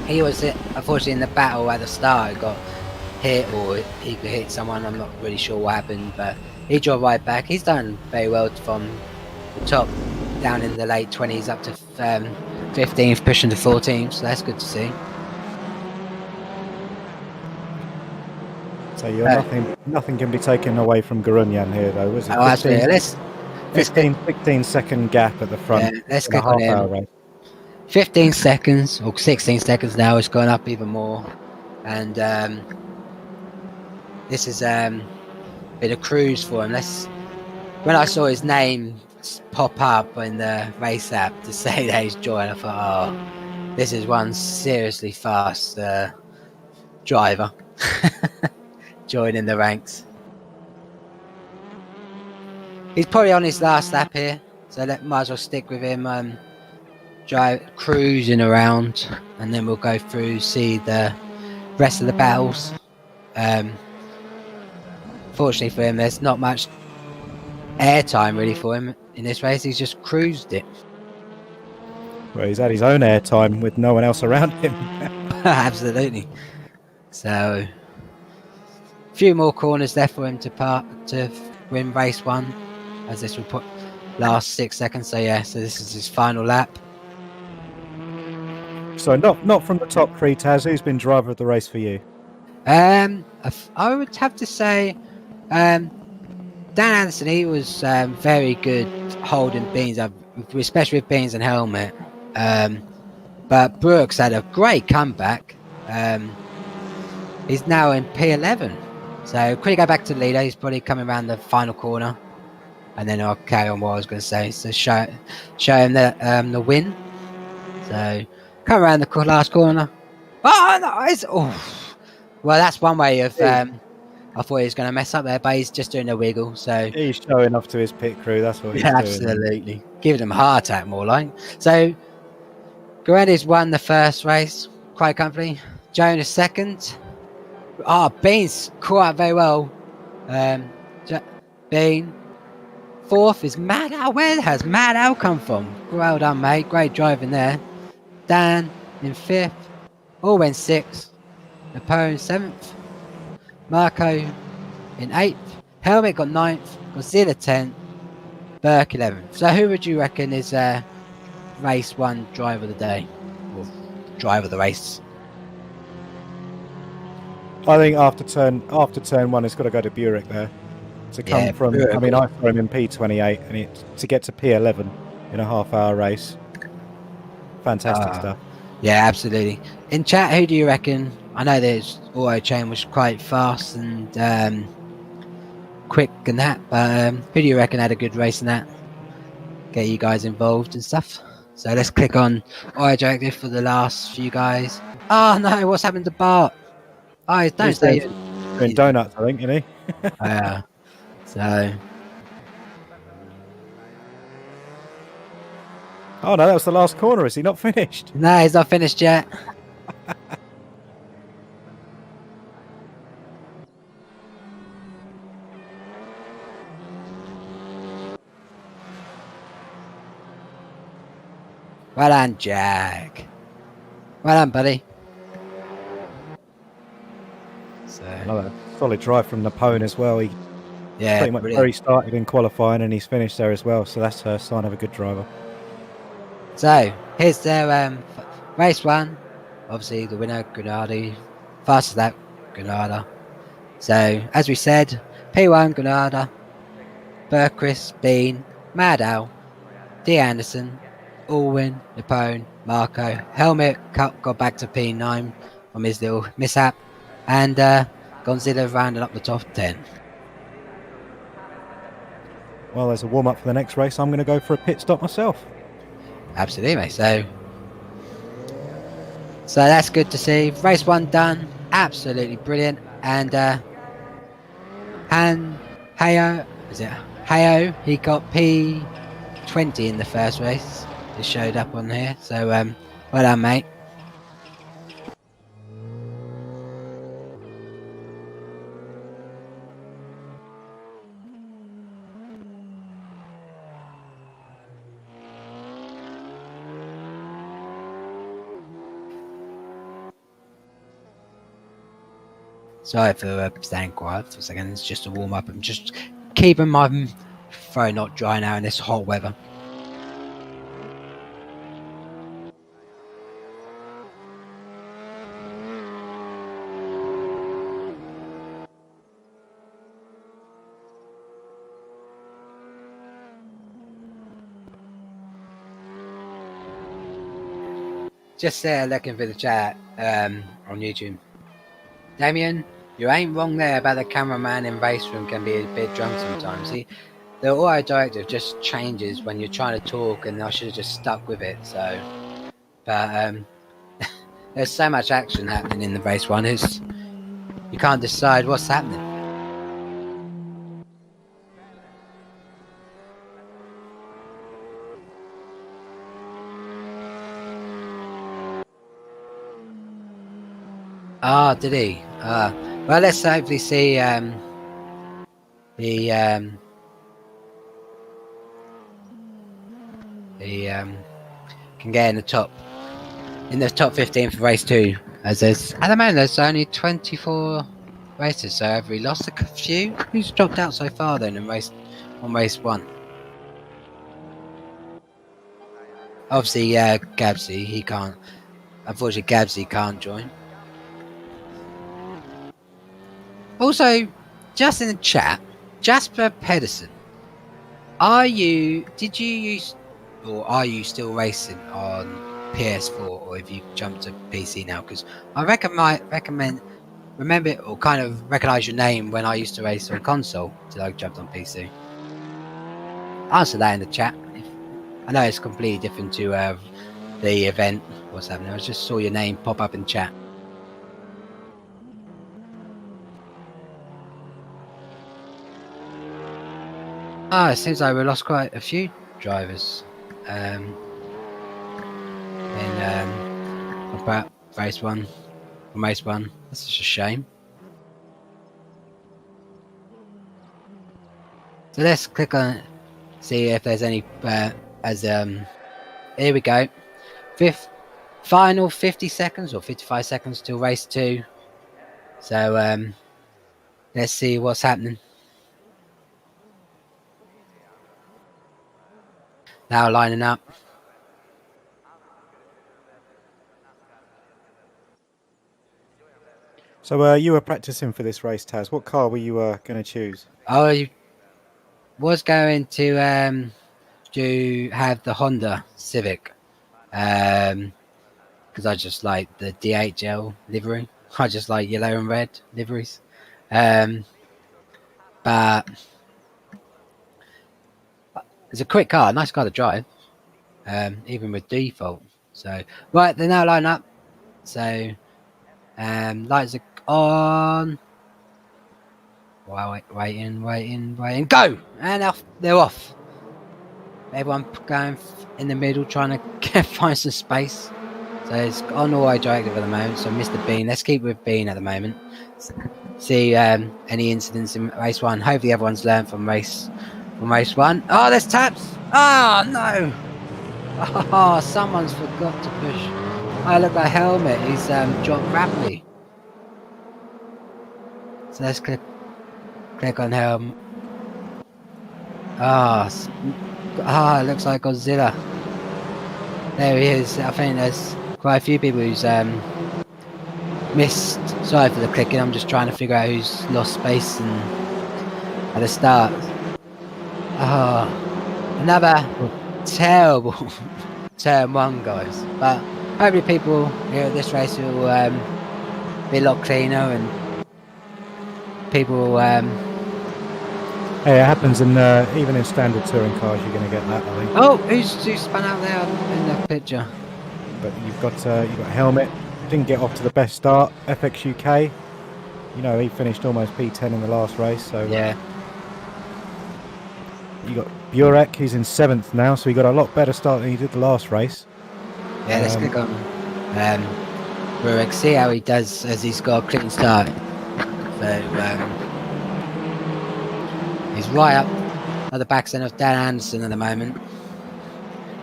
He was unfortunately in the battle at the start. He got hit, or he hit someone. I'm not really sure what happened, but he drove right back. He's done very well from the top down in the late 20s up to 15th, pushing to 14th. So that's good to see. So nothing can be taken away from Garunyan here, though, was it? Oh, absolutely. 15 second gap at the front. Yeah, let's click on him. 15 seconds or 16 seconds now. It's gone up even more, and this has been a cruise for him. When I saw his name pop up in the race app to say that he's joined, I thought, oh, this is one seriously fast driver joining the ranks. He's probably on his last lap here, so might as well stick with him. Drive cruising around, and then we'll go through, see the rest of the battles. Fortunately for him, there's not much airtime really for him in this race. He's just cruised it. Well, he's had his own airtime with no one else around him. Absolutely. So, a few more corners left for him to win race 1, as this will put last 6 seconds. So yeah, so this is his final lap. So not from the top 3, Taz. Who's been driver of the race for you? I would have to say Dan Anderson. He was very good holding Beans up, especially with Beans and helmet. But Brooks had a great comeback. He's now in P11. So quickly go back to the leader. He's probably coming around the final corner. And then I'll carry on what I was going to say. So show him the win. So come around the last corner. Oh, nice! Oh, well, that's one way of. I thought he was going to mess up there, but he's just doing a wiggle. So he's showing off to his pit crew. That's what he's doing. Absolutely, giving them a heart attack more like. So Guedes won the first race quite comfortably. Jonas second. Bean's caught up very well. Bean. Fourth is Mad Al. Where has Mad Al come from? Well done, mate. Great driving there. Dan in 5th. Orwen 6th. Napoleon 7th. Marco in 8th. Helmet got 9th. Godzilla 10th. Burke 11th. So who would you reckon is race 1 driver of the day? Or driver of the race? I think after turn 1, it's got to go to Burek there. To come from, Burek. I mean, I saw him in P28, and to get to P11 in a half-hour race, fantastic stuff. Yeah, absolutely. In chat, who do you reckon? I know there's Auto Chain was quite fast and quick and that, but who do you reckon had a good race in that? Get you guys involved and stuff. So let's click on Auto Directive for the last few guys. Oh no, what's happened to Bart? Oh, don't say it. Doing donuts, I think, isn't he? Yeah. So. Oh no, that was the last corner. Is he not finished? No, he's not finished yet. Well done, Jack. Well done, buddy. So another solid drive from Napoleon as well. He pretty much where he started in qualifying, and he's finished there as well. So that's a sign of a good driver. So here's their race 1. Obviously, the winner, Granada. Fastest lap, Granada. So as we said, P1 Granada, Burquist, Bean, Mad Al, D Anderson, Allwyn, Napoleon, Marco. Helmet got back to P9 from his little mishap, and Gonzilla rounded up the top 10. Well, there's a warm up for the next race. I'm going to go for a pit stop myself. Absolutely, mate. So that's good to see. Race 1 done. Absolutely brilliant. And Hayo, is it Hayo? He got P20 in the first race. It showed up on here. So well done, mate. Sorry for staying quiet for a second. It's just a warm up. I'm just keeping my throat not dry now in this hot weather. Just looking for the chat on YouTube. Damien, you ain't wrong there about the cameraman in race room can be a bit drunk sometimes. The auto directive just changes when you're trying to talk, and I should have just stuck with it. So, but there's so much action happening in the race 1. You can't decide what's happening. Did he? Well, let's hopefully see the he can get in the top 15 for race 2. As there's at the moment there's only 24 races, so have we lost a few? Who's dropped out so far then in race 1? Obviously, Gabsy, he can't. Unfortunately, Gabsy can't join. Also, just in the chat, Jasper Pedersen, are you still racing on PS4, or have you jumped to PC now? Because I recognize your name when I used to race on console till I jumped on PC. Answer that in the chat. I know it's completely different to the event. What's happening? I just saw your name pop up in chat. It seems like we lost quite a few drivers in race 1. That's just a shame. So let's click on see if there's any here we go. Final 50 seconds or 55 seconds till race 2. So let's see what's happening. Now lining up. So you were practicing for this race, Taz. What car were you going to choose? I was going to have the Honda Civic, because I just like the DHL livery. I just like yellow and red liveries. But it's a quick car, nice car to drive, even with default. So right, they're now lined up. So lights are on. Waiting. Go! And off. They're off. Everyone going in the middle, trying to find some space. So it's on auto directive at the moment. So Mr. Bean, let's keep with Bean at the moment. See any incidents in race 1. Hopefully everyone's learned from race 1. Oh, there's taps. Oh no! Oh, someone's forgot to push. Oh, look, that helmet. He's dropped rapidly. So let's click on helm. It looks like Godzilla. There he is. I think there's quite a few people who's missed. Sorry for the clicking. I'm just trying to figure out who's lost space at the start. Another terrible turn 1, guys. But hopefully people here at this race will be a lot cleaner, and people will Hey, it happens in even in standard touring cars. You're going to get that, I think. Oh, who's spun out there in the picture? But you've got helmet. Didn't get off to the best start. FX UK. You know, he finished almost P10 in the last race. So yeah. You got Burek. He's in 7th now, so he got a lot better start than he did the last race. Yeah, let's click on Burek. See how he does as he's got a clean start. So he's right up at the back end of Dan Anderson at the moment.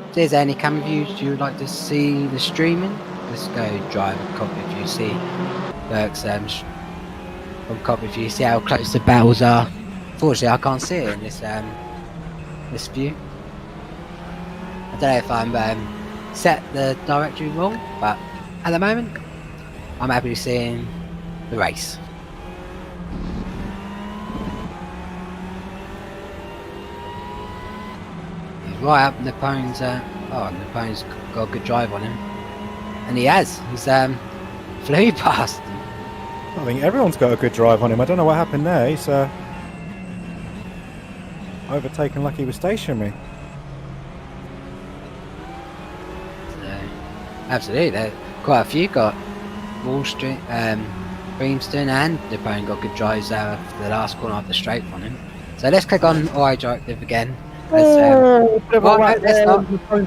If there's any camera views you would like to see the streaming, let's go drive a copy view. See Burke's from copy view. See how close the battles are. Fortunately, I can't see it in this view. I don't know if I'm set the directory wrong, but at the moment, I'm happy seeing the race. Right up Napoleon's Napoleon's got a good drive on him, and he has. He's flew past him. I think everyone's got a good drive on him. I don't know what happened there. He's overtaken like he was stationary. So, absolutely, there quite a few got Wall Street, Beamston, and Napoleon got good drives out of the last corner of the straight on him. So let's click on auto directive again. Napoleon's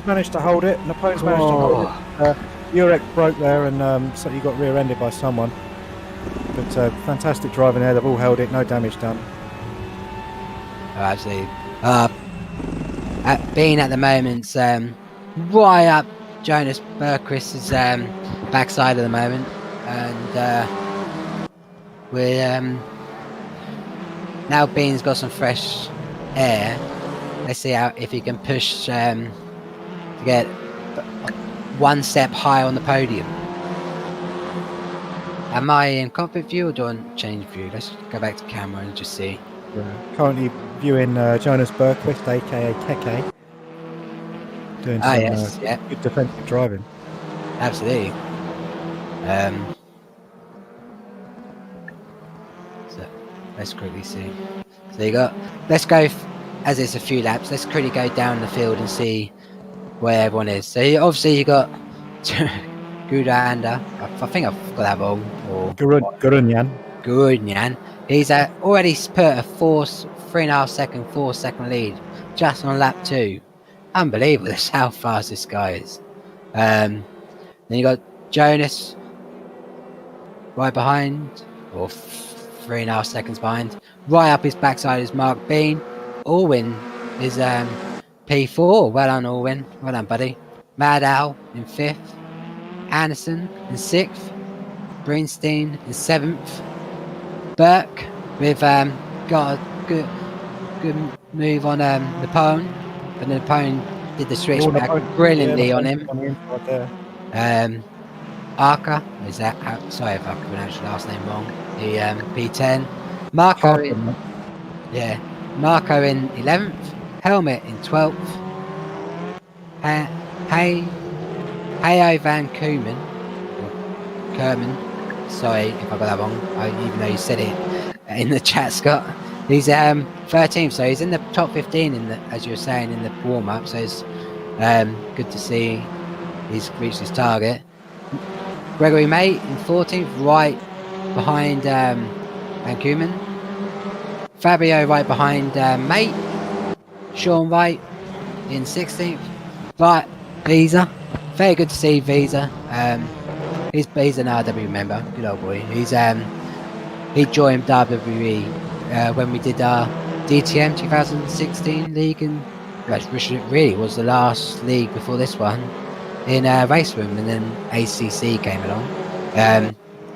managed to hold it. Burek broke there, and so he got rear-ended by someone. But fantastic driving there. They've all held it. No damage done. Actually, being at the moment, right up Jonas Bergquist's backside at the moment, and we're now Bean's got some fresh air. Let's see if he can push to get one step higher on the podium. Am I in cockpit view or do I change view? Let's go back to camera and just see. Currently viewing Jonas Bergquist, aka Keke, doing some good defensive driving. Absolutely. So let's quickly see. So you got. Let's go as it's a few laps. Let's quickly go down the field and see where everyone is. So obviously you got Gudanda. I think I've got that wrong. Or Gurunyan. He's already put a 3.5 second, 4 second lead just on lap 2. Unbelievable how fast this guy is. Then you got Jonas right behind, or 3.5 seconds behind. Right up his backside is Mark Bean. Alwyn is P4. Well done, Alwyn. Well done, buddy. Mad Al in 5th. Anderson in 6th. Greenstein in 7th. Burke with got a good move on Napone, but Napone did the switchback brilliantly on him. Arca, is that? Sorry if I pronounced your last name wrong. The P10. Marco in 11th. Helmet in 12th. Hayo Van Kerman. Sorry if I got that wrong. Even though you said it in the chat, Scott. He's 13th, so he's in the top 15 in the, as you were saying, in the warm up. So it's good to see he's reached his target. Gregory May in 14th, right behind Van Kuman. Fabio right behind Mate. Sean Wright in 16th. Right, Visa. Very good to see Visa. He's an RWB member. Good old boy. He joined WTCR when we did our DTM 2016 league, and which really was the last league before this one in Race Room, and then ACC came along.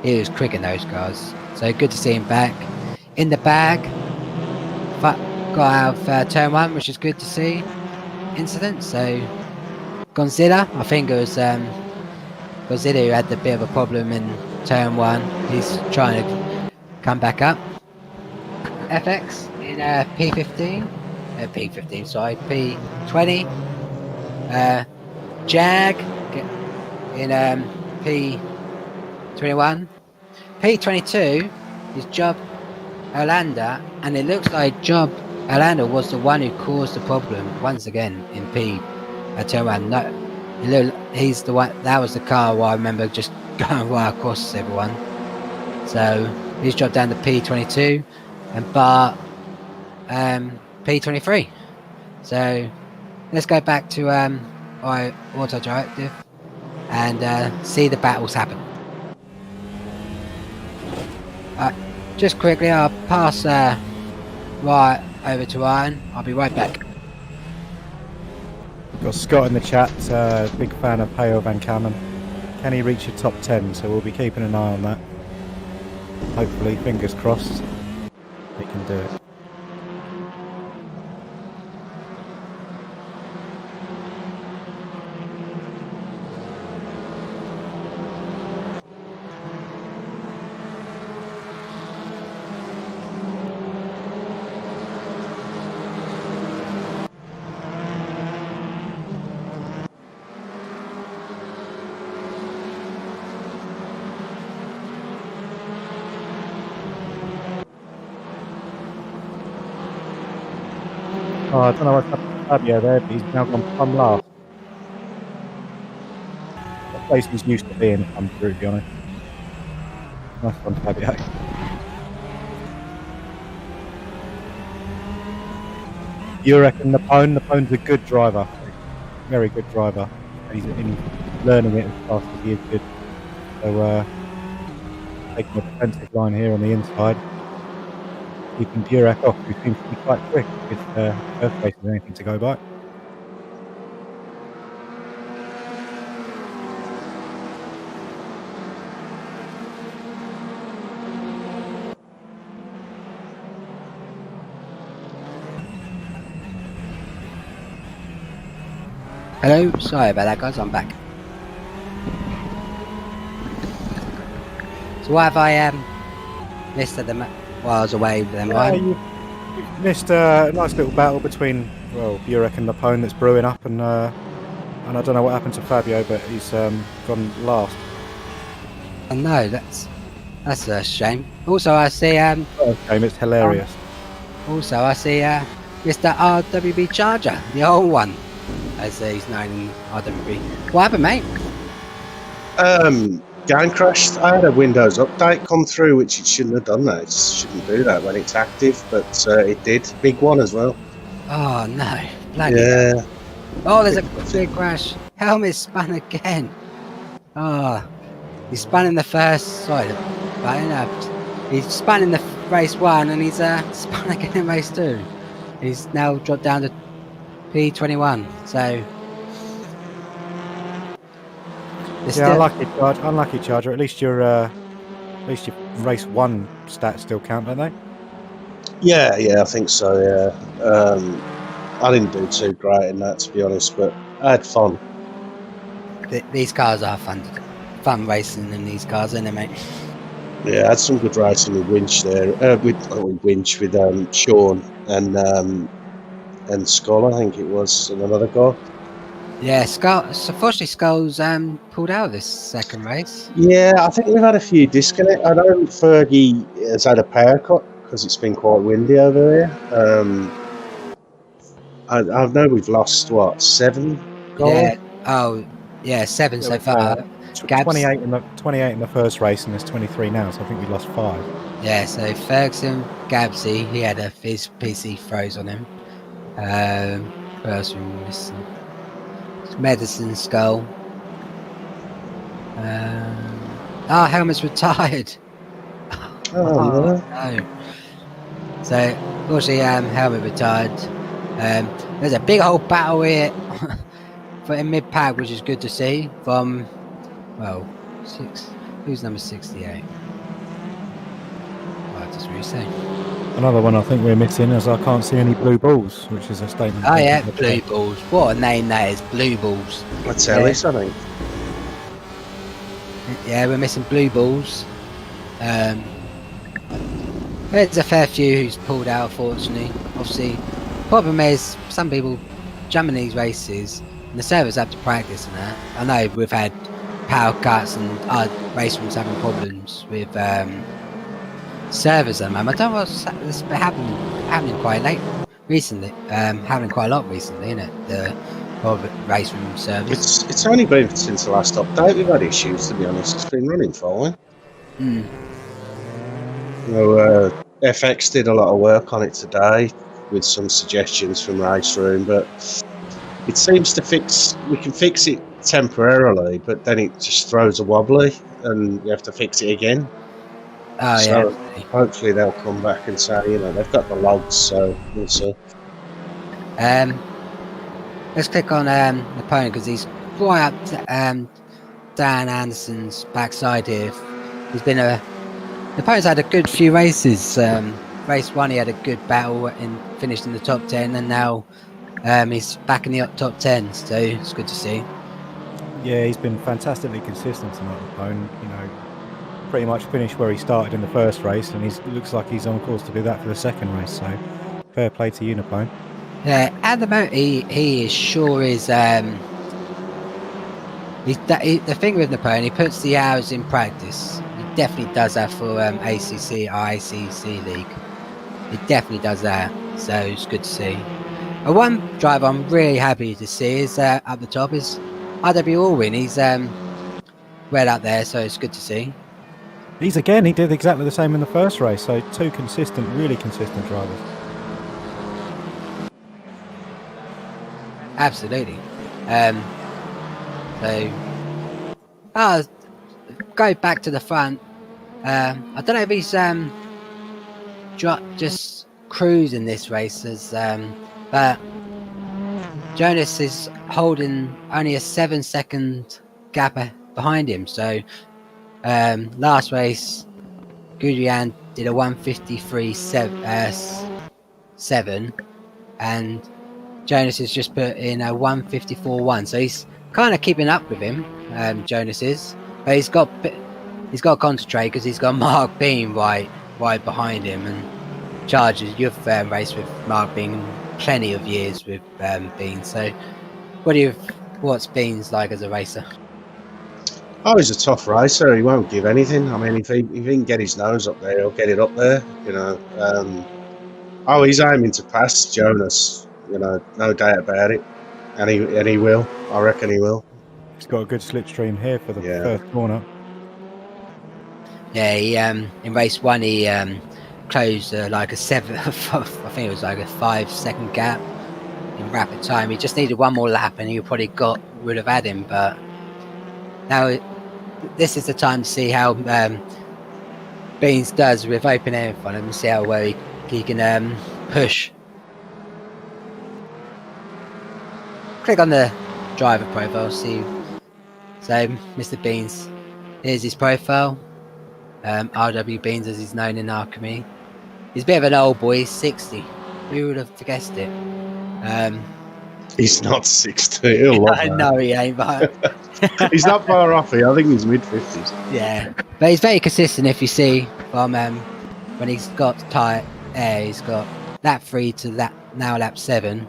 He was quick in those cars, so good to see him back in the bag. Got out of turn 1, which is good to see. Incident. So Gonzilla, I think it was Godzilla who had a bit of a problem in turn 1. He's trying to come back up. FX in P15. P15, sorry, P20. Jag in P21. P22 is Job Alanda, and it looks like Job Alanda was the one who caused the problem once again in turn 1. No, he's the one. That was the car where I remember just going right across everyone. So he's dropped down to P22 and Bart P23. So let's go back to our auto directive and see the battles happen. Just quickly, I'll pass right over to Ryan. I'll be right back. Got Scott in the chat, big fan of Hayo Van Kamen. Can he reach a top 10? So we'll be keeping an eye on that. Hopefully, fingers crossed, he can do it. Oh, I don't know what's happened to Fabio there, but he's now gone plumb last. The place he's used to being, I'm through, to be honest. Nice one, Fabio. You reckon Napone's a good driver? Very good driver. He's learning it as fast as he is good. So, taking a defensive line here on the inside. Keeping Burek off, who seems to be quite quick. It's Earth race is anything to go by. Hello, sorry about that, guys. I'm back. So what have I missed at the while I was away then, Ryan? You've missed a nice little battle between, well, Burek and Lapone that's brewing up, and I don't know what happened to Fabio, but he's gone last. Oh, no, that's a shame. Also, I see Game, it's hilarious. also I see Mr. RWB Charger, the old one, as he's known in RWB. What happened, mate? Game crashed. I had a Windows update come through, which it shouldn't have done that. It shouldn't do that when it's active, but it did. Big one as well. Oh no! Bloody Yeah. hell. Oh, there's a big crash. Helmet spun again. Oh, he spun in the first. Sorry, he spun in the race 1, and he's spun again in race 2. He's now dropped down to P21. So. Yeah, unlucky Charger. At least your race 1 stats still count, don't they? Yeah, I think so. Yeah. I didn't do too great in that, to be honest, but I had fun. These cars are fun racing in these cars, isn't it, mate? Yeah, I had some good racing with Winch there. With Sean and Skull, I think it was, and another guy. Yeah, unfortunately, Skull's pulled out of this second race. Yeah, I think we've had a few disconnects. I know Fergie has had a power cut because it's been quite windy over there. I know we've lost, 7 goals? Yeah. Oh, yeah, 7 so far. 28 in the first race, and there's 23 now, so I think we lost 5. Yeah, so Ferguson, Gabsy, he had his PC froze on him. Who else we missing? Medicine, Skull. Helmet's retired. Oh, no. So, unfortunately, Helmet retired. There's a big old battle here for in mid-pack, which is good to see from, well, who's number 68? Well, I just really say. Another one I think we're missing is I can't see any blue balls, which is a statement. Oh yeah, blue balls. What a name that is, blue balls. That's Ellis, I think. Yeah, we're missing blue balls. There's a fair few who's pulled out, unfortunately. Obviously, problem is some people jumping these races, and the servers have to practice and that. I know we've had power cuts and our race rooms having problems with servers at the moment. I don't know what's happening quite late recently. Happening quite a lot recently, isn't it? The race room servers. It's only been since the last update we've had issues, to be honest. It's been running fine. FX did a lot of work on it today with some suggestions from Race Room, but it seems to we can fix it temporarily, but then it just throws a wobbly and you have to fix it again. So hopefully they'll come back and say, they've got the logs, so we'll see. Let's click on the opponent because he's right up to, Dan Anderson's backside here. The opponent's had a good few races. Race 1 he had a good battle and finished in the top 10, and now he's back in the top 10, so it's good to see. Yeah, he's been fantastically consistent tonight, Lapone. Pretty much finished where he started in the first race, and it looks like he's on course to do that for the second race, so fair play to you, Lapone. Yeah, at the moment he is sure is the thing with Napoleon, he puts the hours in practice. He definitely does that for ACC or ICC league. He definitely does that, so it's good to see. One driver I'm really happy to see is up the top is RWB. He's right up there, so it's good to see. He did exactly the same in the first race, so 2 really consistent drivers. Absolutely. So, go back to the front. I don't know if he's just cruising this race, but Jonas is holding only a 7-second gap behind him. So, last race, Gudrian did a 1:53.7, and Jonas has just put in a 1:54.1, so he's kind of keeping up with him. Jonas is, but he's got to concentrate because he's got Mark Bean right behind him, and Chargers. You've raced with Mark Bean plenty of years with Bean. So, what's Bean's like as a racer? Oh, he's a tough racer. He won't give anything. I mean, if he can get his nose up there, he'll get it up there. You know. He's aiming to pass Jonas. You know, no doubt about it, and he will. I reckon he will. He's got a good slipstream here for the first corner. Yeah, he in race 1 he closed like a 7. I think it was like a 5-second gap in rapid time. He just needed one more lap, and he probably would have had him. But now this is the time to see how Beans does with open air in front of him, see how well he can push. Click on the driver profile, see. So Mr. Beans, here's his profile. RW Beans, as he's known in our community. He's a bit of an old boy. He's 60. Who would have guessed it? He's not 60. He'll love that. No, he ain't. But he's not far off here. I think he's mid-50s. Yeah, but he's very consistent. If you see from when he's got tight air, he's got lap 3 to lap 7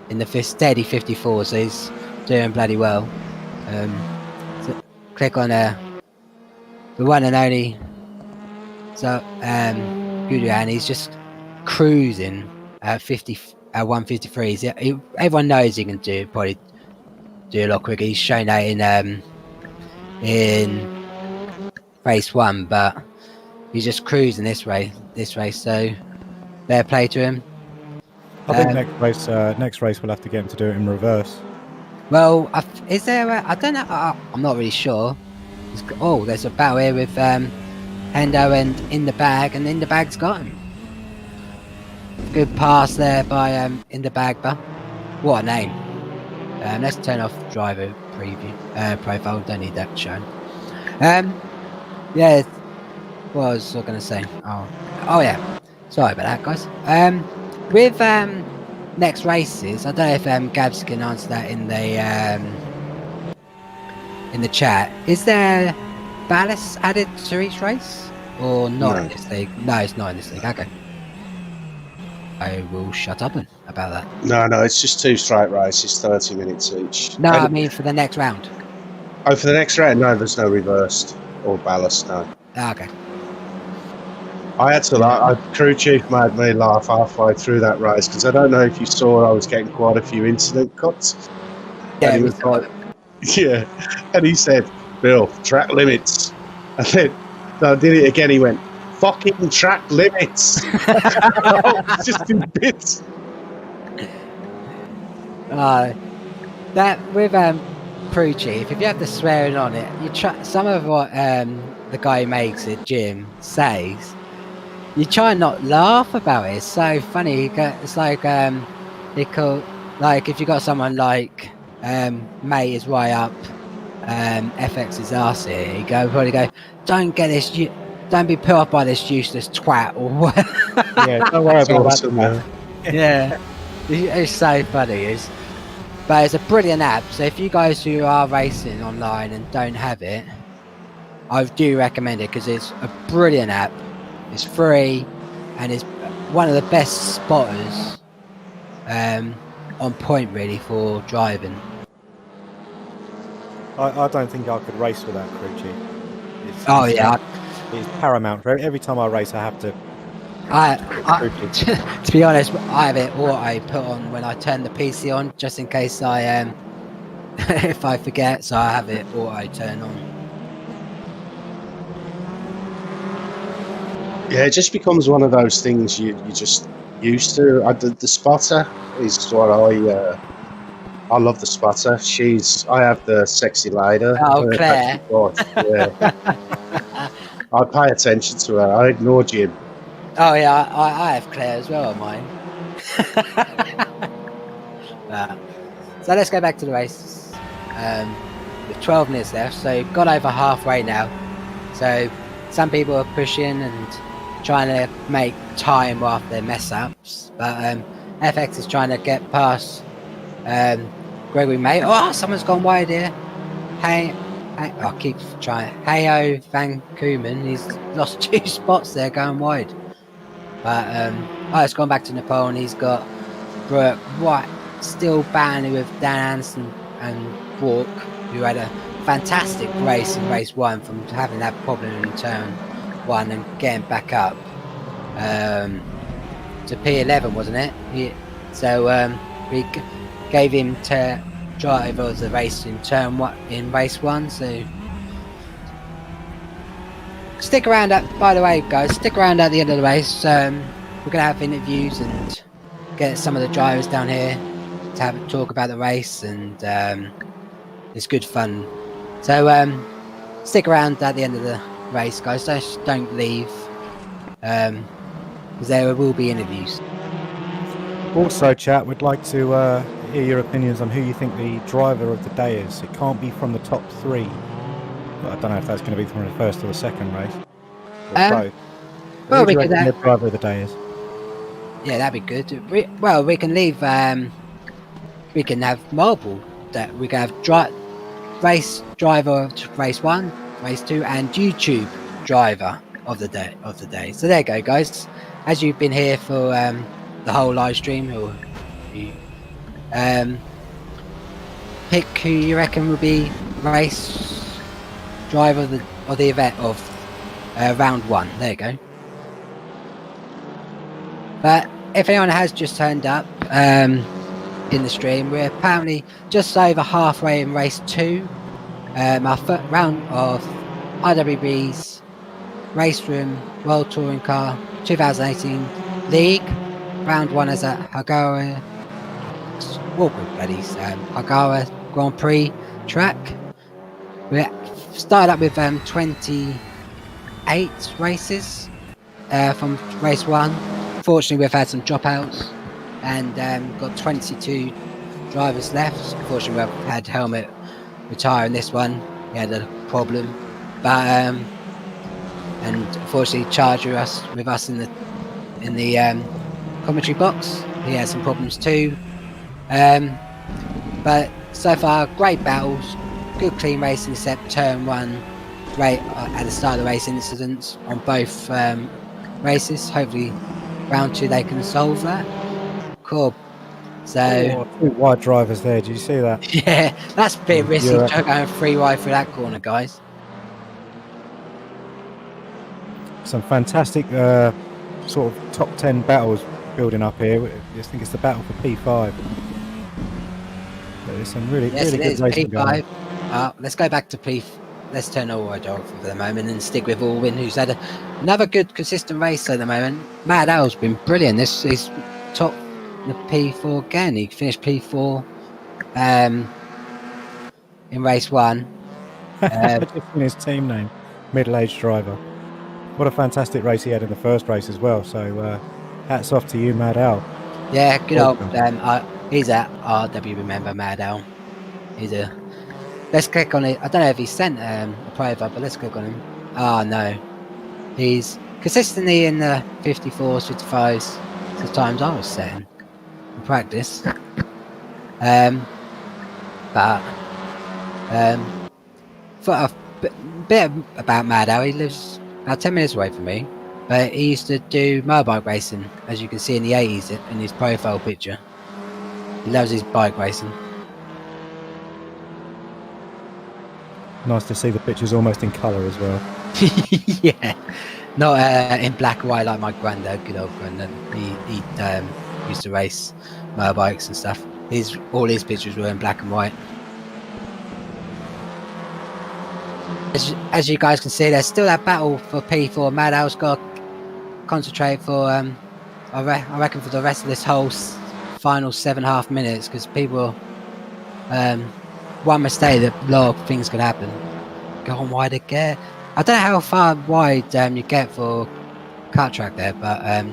in the steady 54. So he's doing bloody well. So click on the one and only. So Gudian, he's just cruising at 153. Everyone knows he can probably do a lot quicker. He's shown that in race 1, but he's just cruising this race. So fair play to him. I think next race we'll have to get him to do it in reverse. Well, is there? I don't know. I'm not really sure. There's a battle here with Hendo and In the Bag, and In the Bag's got him. Good pass there by In the Bag, but what a name. Let's turn off driver preview profile. Don't need that shown. Yeah. What was I going to say? Oh yeah. Sorry about that, guys. With next races, I don't know if Gabs can answer that in the chat. Is there ballast added to each race or not in this league? No, it's not in this league. Okay. I will shut up about that. No, it's just 2 straight races, 30 minutes each. No, I mean for the next round. Oh, for the next round? No, there's no reversed or ballast, no. Okay. I had to laugh. Crew chief made me laugh halfway through that race because I don't know if you saw I was getting quite a few incident cuts. Yeah, and he was like, yeah, and he said, "Bill, track limits." I said, "No, I did it again." He went, "Fucking track limits." It's just in bits. That with Prix chief, if you have the swearing on it, some of what the guy who makes it, Jim, says. You try and not laugh about it. It's so funny. It's like if you got someone like Mate is way up FX's arse here, you probably go, don't be put off by this useless twat or whatever. Yeah, don't worry about that. Yeah, it's so funny. But it's a brilliant app. So if you guys who are racing online and don't have it, I do recommend it because it's a brilliant app. It's free, and it's one of the best spotters on point really for driving. I don't think I could race without crew chief. It's paramount. Every time I race, I have to. To be honest, I have it auto put on when I turn the PC on, just in case if I forget. So I have it auto turn on. Yeah, it just becomes one of those things you just used to. The spotter is what I love the spotter. I have the sexy lady. Oh, Claire. Yeah. I pay attention to her. I ignore Jim. Oh yeah, I have Claire as well on mine. So let's go back to the race. With 12 minutes left, so got over halfway now. So some people are pushing and trying to make time off their mess ups, but FX is trying to get past Gregory May. Oh, someone's gone wide here. Hey, I keep trying. Heyo Van Koomen. He's lost 2 spots there going wide. But it's gone back to Nepal, and he's got Brooke White still battling with Dan Anderson and Walk, who had a fantastic race in race 1 from having that problem in turn 1 and getting back up to P11, wasn't it? We gave him to driver of the race in turn 1 in race 1. So stick around. By the way, guys, stick around at the end of the race. We're gonna have interviews and get some of the drivers down here to have a talk about the race, and it's good fun. So stick around at the end of the race, guys. Don't leave, because there will be interviews. Also, chat, we'd like to hear your opinions on who you think the driver of the day is. It can't be from the top 3. But I don't know if that's going to be from the first or the second race. Or both. Well, who do you reckon the driver of the day is? Yeah, that'd be good. We can leave. We can have multiple. That we can have race driver of race 1, race 2, and YouTube driver of the day. So there you go, guys. As you've been here for the whole live stream, or pick who you reckon will be race driver of the event of round 1. There you go. But if anyone has just turned up in the stream, we're apparently just over halfway in race 2, our first round of RWB's Race Room World Touring Car 2018 League. Round 1 is at Hungaroring Grand Prix track. We started up with 28 races from race 1. Fortunately, we've had some dropouts and got 22 drivers left. Unfortunately, we've had Helmet retire in this one. He had a problem, but and unfortunately, Charger with us in the commentary box. He had some problems too. But so far, great battles, good clean racing except turn 1. Great at the start of the race incidents on both races. Hopefully, round 2 they can solve that. Cool. So 2 wide drivers there. Did you see that? Yeah, that's a bit risky. Going 3 wide through that corner, guys. Some fantastic sort of top 10 battles building up here. I just think it's the battle for P5. There's some really good racing going on. Let's go back to P. Let's turn all wide off for the moment and stick with Alwyn, who's had another good, consistent race at the moment. Mad Al's been brilliant. This is top in the P4 again. He finished P4 in race 1. Just in his team name, middle-aged driver. What a fantastic race he had in the first race as well. So hats off to you, Mad Al. Yeah, good old. He's a RWB member, Mad Al. Let's click on it. I don't know if he sent a private, but let's click on him. Oh no, he's consistently in the 54s, 55s. The times I was setting in practice. For a bit about Mad Al, he lives about 10 minutes away from me, but he used to do motorbike racing, as you can see in the 80s in his profile picture. He loves his bike racing. Nice to see the pictures almost in colour as well. Yeah, not in black and white like my granddad, good old granddad. He used to race motorbikes and stuff. All his pictures were in black and white. As you guys can see, there's still that battle for P4. Mad Al's got to concentrate for, I reckon, for the rest of this whole final 7.5 minutes, because people, one mistake, that a lot of things could happen. Go on wide again. I don't know how far wide you get for kart track there, but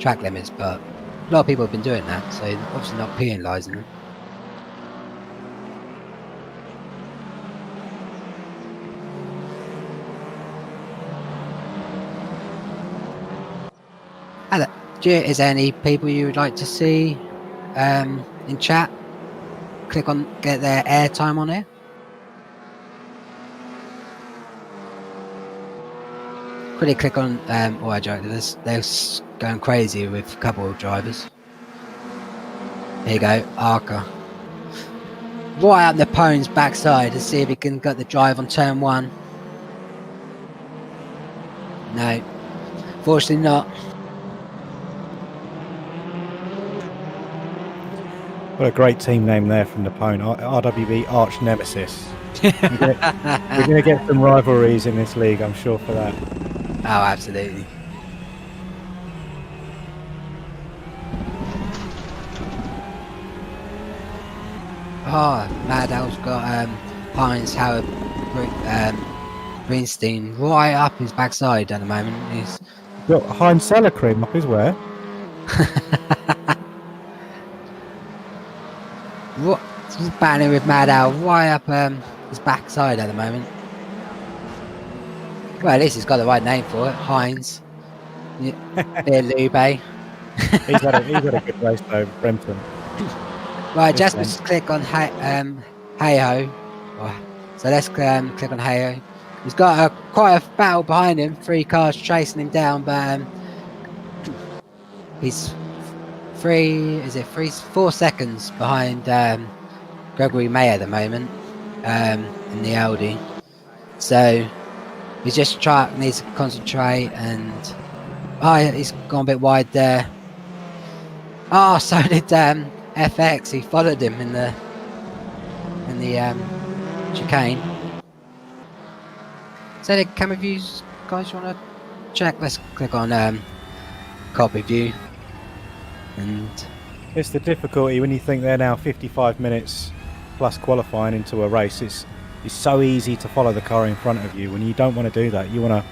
track limits, but a lot of people have been doing that, so obviously not penalising them. Hello. Is there any people you would like to see in chat? get their airtime on here. Quickly click on they're going crazy with a couple of drivers. Here you go, Arca. Right up the Pone's backside to see if he can get the drive on turn 1. No, fortunately not. What a great team name there from Napone. RWB Arch Nemesis. We're going to get some rivalries in this league, I'm sure, for that. Oh, absolutely. Oh, Madow's got Heinz Howard Greenstein right up his backside at the moment. He's got Heinz Cellar Cream up his where? battling with Madow right up his backside at the moment. Well, at least he's got the right name for it, Heinz. Lube. He's had a good race though, Brenton. Right, just click on Hey-Ho. So let's click on Hey-Ho. He's got quite a battle behind him. 3 cars chasing him down, but he's 4 seconds behind Gregory May at the moment in the Audi. So he's just needs to concentrate, and he's gone a bit wide there. Oh, so did FX. He followed him in the chicane. So the camera views, guys, want to check? Let's click on copy view. And it's the difficulty when you think they're now 55 minutes plus qualifying into a race. It's so easy to follow the car in front of you when you don't want to do that. You want to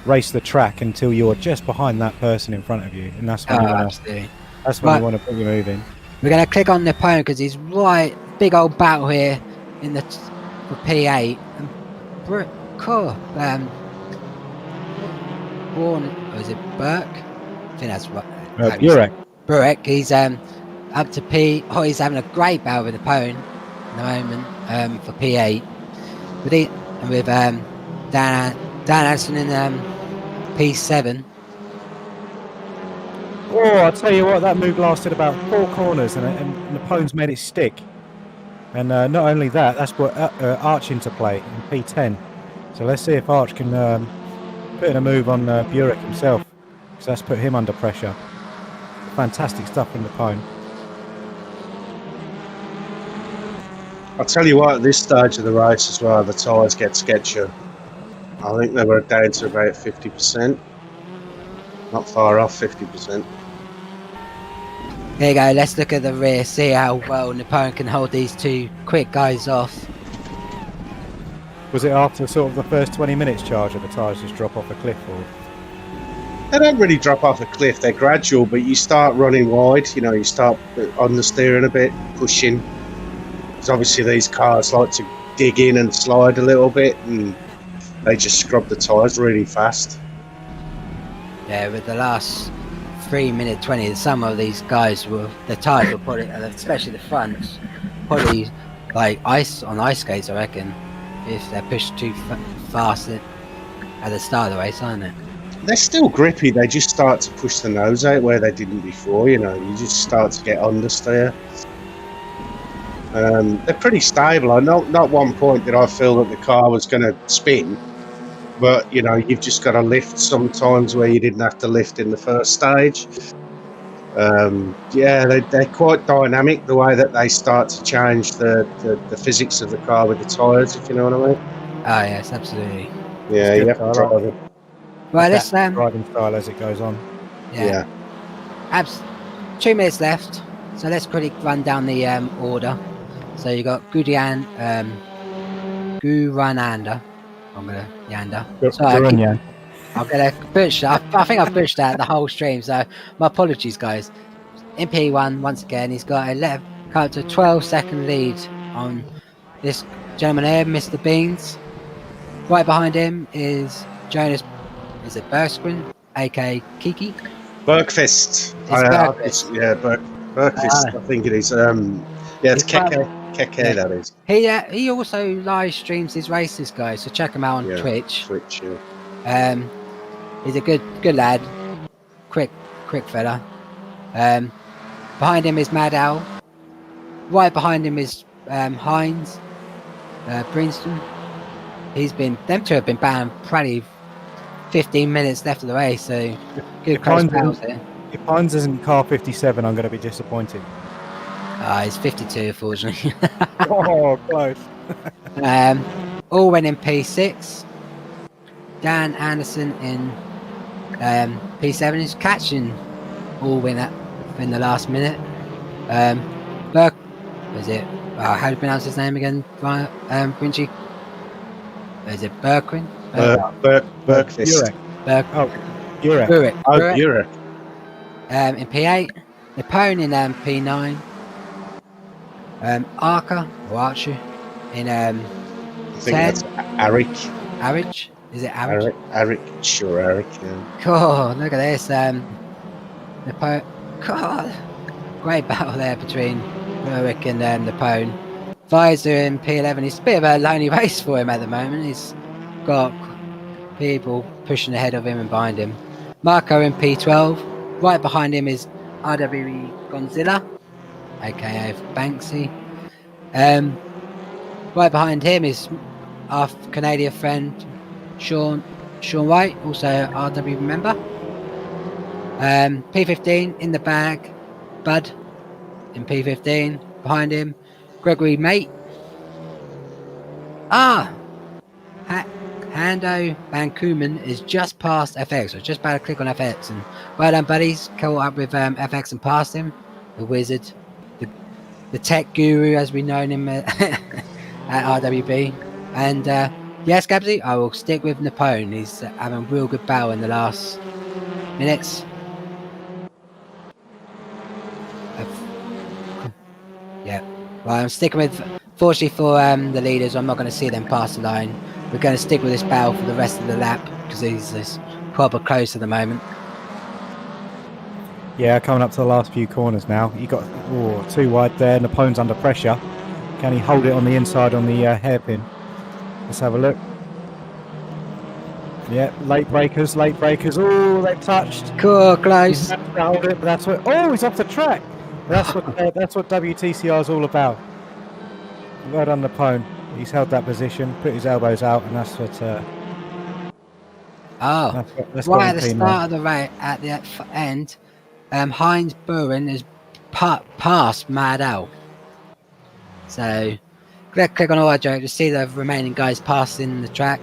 race the track until you're just behind that person in front of you, and that's when you want to put your move in. We're going to click on the opponent because he's right, big old battle here in the for P8. And is it Burke? I think that's right. Burek. He's up to P. Oh, he's having a great battle with the Pone at the moment for P8. With Dan Anderson in P7. Oh, I'll tell you what, that move lasted about 4 corners, and Napone's made it stick. And not only that, that's what Arch into play in P10. So let's see if Arch can put in a move on Burek himself, because that's put him under pressure. Fantastic stuff from Napone. I'll tell you what, at this stage of the race as well, the tyres get sketchier. I think they were down to about 50%. Not far off 50%. There you go, let's look at the rear, see how well Napone can hold these 2 quick guys off. Was it after sort of the first 20 minutes charge that the tyres just drop off a cliff? Or? They don't really drop off a cliff, they're gradual, but you start running wide, you start understeering a bit, pushing. Because obviously these cars like to dig in and slide a little bit, and they just scrub the tyres really fast. Yeah, with the last 3:20, some of these guys the tyres will put it, especially the fronts, probably like ice skates, I reckon, if they're pushed too fast at the start of the race, aren't they? They're still grippy, they just start to push the nose out where they didn't before, you just start to get understeer. They're pretty stable. Not one point did I feel that the car was going to spin. But, you've just got to lift sometimes where you didn't have to lift in the first stage. They're quite dynamic, the way that they start to change the physics of the car with the tyres, if you know what I mean. Oh, yes, absolutely. Yeah, you have to drive it. Well, let's... driving style as it goes on. Yeah. 2 minutes left. So let's quickly run down the order. So you got Gurananda. I'm gonna Yanda. I'm gonna butcher. I think I've butchered that the whole stream. So my apologies, guys. In P1, once again, he's got 11, up to 12-second lead on this gentleman here, Mr. Beans. Right behind him is Jonas. Is it Bergskrin, aka Kiki? Bergqvist. Bergqvist. Bergqvist. I think it is. It's Keke. Keke, that is. He also live streams his races, guys. So check him out on Twitch. Twitch, yeah. He's a good lad, quick fella. Behind him is Mad Owl. Right behind him is Heinz, Brinston. Them two have been banned probably 15 minutes left of the race, so good close battles there. If Heinz isn't car 57, I'm going to be disappointed. He's 52, unfortunately. Oh, close. Allwyn in P6. Dan Anderson in P7 is catching Allwyn in the last minute. Burke, is it? How do you pronounce his name again, Brinchy? Is it Burkwin? Burkfist. Urek. Urek. In P8. Napone in P9. Archer in I think that's Arik. Arich? Is it Arich? Arik, sure, Arik, yeah. God, look at this. God, great battle there between Rurik and Napone. Visor in P11. It's a bit of a lonely race for him at the moment. He's got people pushing ahead of him and behind him. Marco in P12. Right behind him is RWB Godzilla, aka Banksy. Right behind him is our Canadian friend Sean White, also RWB member. P15 in the bag, Bud in P15. Behind him, Gregory Mate. Hando Van Koomen is just past FX. So just about to click on FX, and well done, buddies. Caught up with FX and passed him. The wizard, the tech guru, as we know him at RWB. And yes, Gabsy, I will stick with Napone. He's having a real good battle in the last minutes. Yeah, well, I'm sticking with. Fortunately for the leaders, I'm not going to see them pass the line. We're going to stick with this battle for the rest of the lap because he's proper close at the moment. Yeah, coming up to the last few corners now. You got too wide there. Napone's under pressure. Can he hold it on the inside on the hairpin? Let's have a look. Yeah, late breakers. Oh, they've touched. Cool, close. Hold it, but that's what. Oh, he's off the track. That's what WTCR is all about. Well done, Napone. He's held that position, put his elbows out, and that's what. That's right at the start of the race, at the end, Heinz Bowen is past Mad Owl. So, click on audio to see the remaining guys passing the track,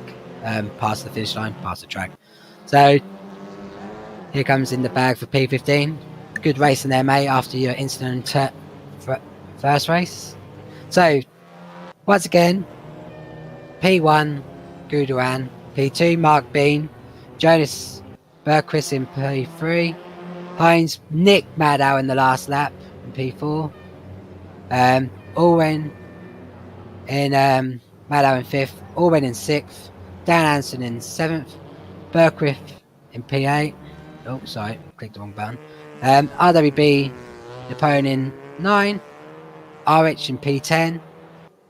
past the finish line, past the track. So, here comes in the bag for P15. Good racing there, mate, after your incident first race. So, once again, P1, Guduan, P2, Mark Bean, Jonas Bergquist in P3, Heinz nicked Mad Owl in the last lap in P4, Allwyn in Mad Owl in 5th, Allwyn in 6th, Dan Anderson in 7th, Bergquist in P8, oh sorry, clicked the wrong button, RWB Napone in 9, RH in P10,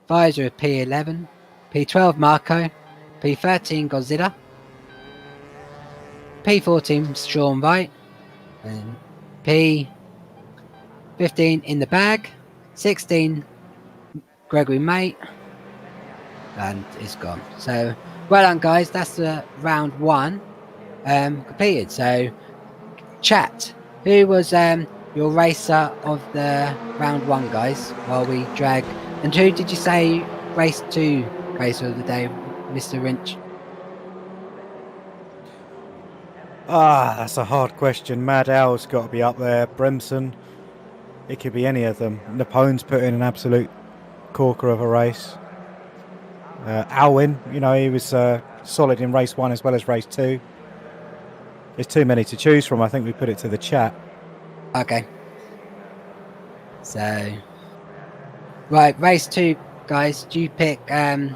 Visor at P11, P12 Marco, P13 Godzilla, P14 Sean White, and P15 in the bag, 16 Gregory Mate, and it's gone. So well done, guys. That's the round 1 completed. So chat, who was your racer of the round 1, guys, while we drag? And who did you say race 2 racer of the day, Mr. Rinch? That's a hard question. Mad Owl's got to be up there. Bremson, it could be any of them. Napone's put in an absolute corker of a race. Alwyn, he was solid in race 1 as well as race 2. There's too many to choose from. I think we put it to the chat. Okay. So, right, race 2, guys. Do you pick the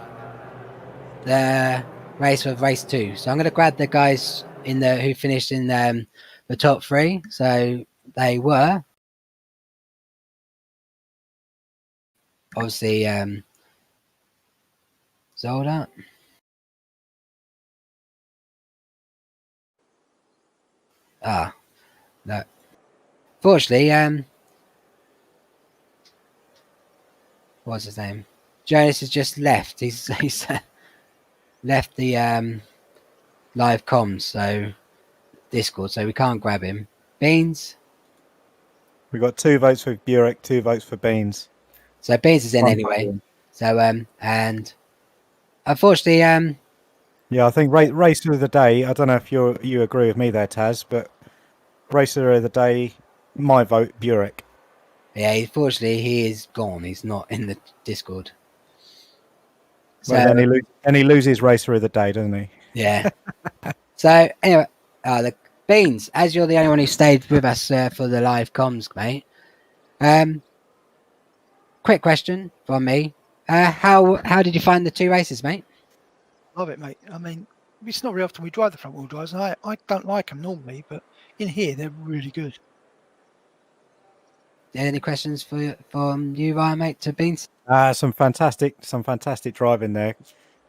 race of race 2? So I'm going to grab the guys who finished in the top 3. So they were obviously Zolda. Ah, no. Fortunately, what's his name? Jonas has just left. He's left the live comms, so Discord, so we can't grab him. Beans. We got 2 votes for Burek, 2 votes for Beans. So Beans is in anyway. So and unfortunately, yeah, I think racer of the day. I don't know if you agree with me there, Taz, but racer of the day, my vote, Burek. yeah, unfortunately he is gone. He's not in the Discord. So Well, then he loses racer of the day, doesn't he? yeah. So anyway, the Beans, as you're the only one who stayed with us for the live comms, mate. Quick question from me. How did you find the 2 races, mate? Love it, mate. I mean, it's not very often we drive the front wheel drives, and I don't like them normally, but in here they're really good. Any questions from you, Ryan, mate, to Beans? Some fantastic driving there,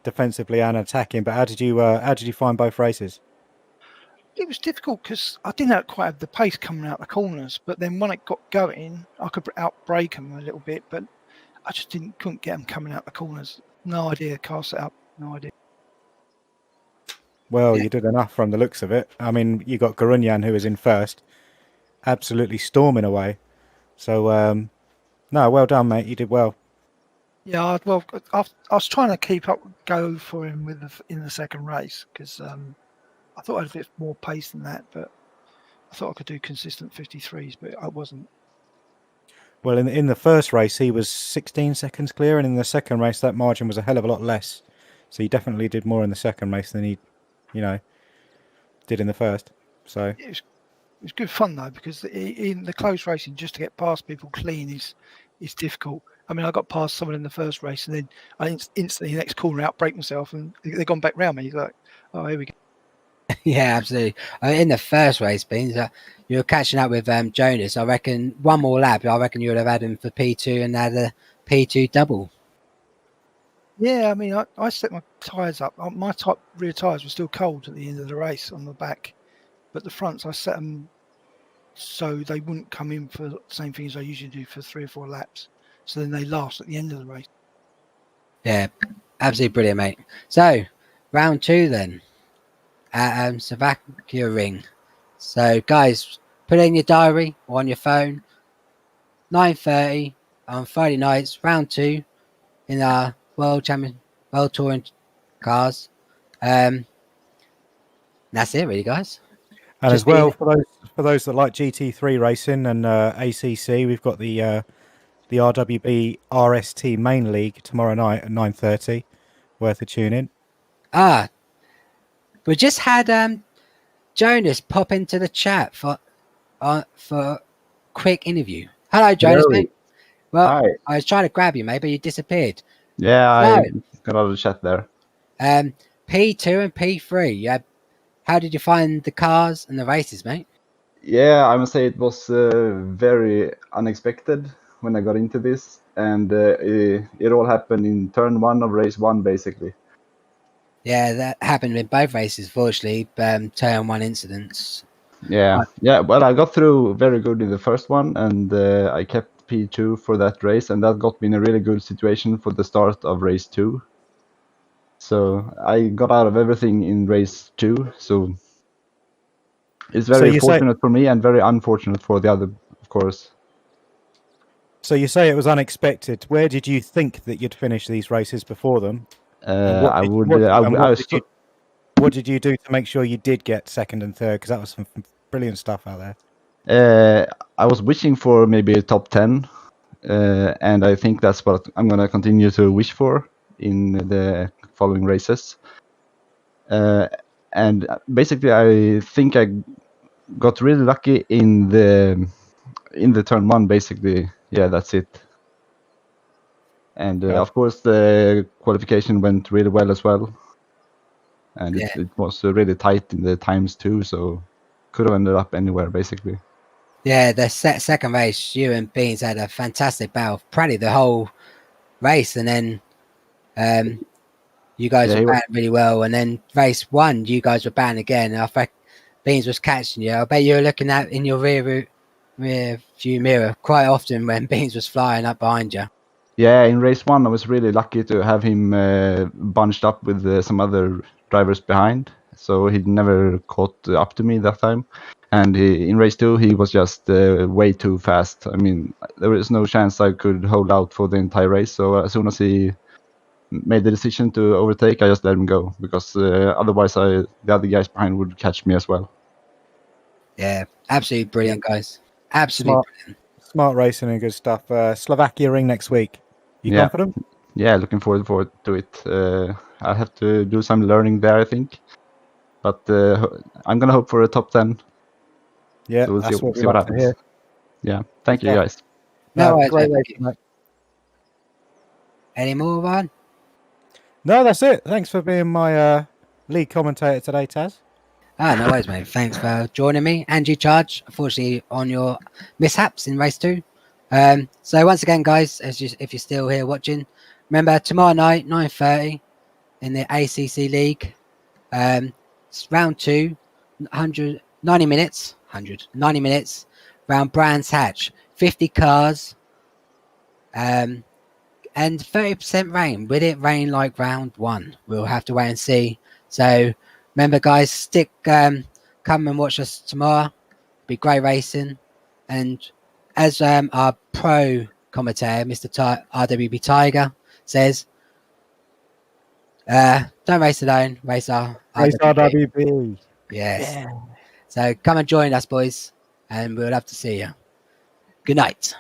defensively and attacking. But how did you find both races? It was difficult because I didn't quite have the pace coming out the corners, but then when it got going, I could outbrake them a little bit, but I just couldn't get them coming out the corners. No idea, car setup, no idea. Well, you did enough from the looks of it. I mean, you got Garunyan, who was in first, absolutely storming away. So, no, well done, mate. You did well. Yeah, well, I was trying to keep up, go for him in the second race because I thought I had a bit more pace than that, but I thought I could do consistent 53s, but I wasn't. Well, in the first race, he was 16 seconds clear, and in the second race, that margin was a hell of a lot less. So he definitely did more in the second race than he, did in the first. So it was good fun though, because in the close racing, just to get past people clean is difficult. I mean, I got past someone in the first race, and then I instantly next corner outbrake myself, and they've gone back round me. He's like, oh, here we go. Yeah, absolutely. In the first race, Beans, you were catching up with Jonas. I reckon one more lap, I reckon you would have had him for P2 and had a P2 double. Yeah, I mean, I set my tyres up. My top rear tyres were still cold at the end of the race on the back, but the fronts, I set them so they wouldn't come in for the same thing as I usually do for 3 or 4 laps. So then they last at the end of the race. Yeah, absolutely brilliant, mate. So, round 2 then. At Slovakia Ring. So, guys, put it in your diary or on your phone. 9:30 on Friday nights, round 2 in our World Touring cars. That's it, really, guys. And just as well, for those that like GT3 racing and ACC, we've got the RWB RST Main League tomorrow night at 9:30. Worth a tune in. We just had Jonas pop into the chat for a quick interview. Hello, Jonas, mate. Well, hi. I was trying to grab you, mate, but you disappeared. Yeah, I got out of the chat there. P2 and P3. How did you find the cars and the races, mate? Yeah, I must say it was very unexpected when I got into this, and it all happened in turn 1 of race 1, basically. Yeah, that happened in both races, fortunately. Turn 1 incidents. Yeah. Well, I got through very good in the first one, and I kept P2 for that race, and that got me in a really good situation for the start of race 2. So I got out of everything in race 2. So it's very fortunate for me and very unfortunate for the other, of course. So you say it was unexpected. Where did you think that you'd finish these races before them? What did you do to make sure you did get second and third? Because that was some brilliant stuff out there. I was wishing for maybe a top 10, and I think that's what I'm going to continue to wish for in the following races. And basically, I think I got really lucky in the turn 1. Basically, yeah, that's it. And of course, the qualification went really well as well. And it was really tight in the times too, so could have ended up anywhere, basically. Yeah, the second race, you and Beans had a fantastic battle. Probably the whole race, and then you guys were banned really well, and then race 1 you guys were banned again. I think Beans was catching you. I bet you were looking at in your rear view mirror quite often when Beans was flying up behind you. Yeah, in race 1 I was really lucky to have him bunched up with some other drivers behind, so he never caught up to me that time. And in race 2 he was just way too fast. I mean, there was no chance I could hold out for the entire race, so as soon as he made the decision to overtake, I just let him go, because otherwise the other guys behind would catch me as well. Yeah, absolutely brilliant, guys. Absolutely brilliant. Smart racing and good stuff. Slovakia Ring next week. You confident? Yeah, looking forward to it. I have to do some learning there, I think, but I'm gonna hope for a top 10. Yeah, so we'll that's see what happens. Hear. Yeah, thank you guys. No, great racing, mate. Any more, Ryan? No, that's it. Thanks for being my lead commentator today, Taz. No worries, mate. Thanks for joining me. Angie Charge, unfortunately, on your mishaps in race 2. So once again, guys, if you're still here watching, remember tomorrow night, 9:30, in the ACC League, it's round 2, 90 minutes, round Brands Hatch, 50 cars, and 30% rain. Will it rain like round 1? We'll have to wait and see. So remember, guys, come and watch us tomorrow. Be great racing. And as our pro commentator, Mr. RWB Tiger, says, don't race alone, race RWB. Yes. Yeah. So come and join us, boys, and we'll love to see you. Good night.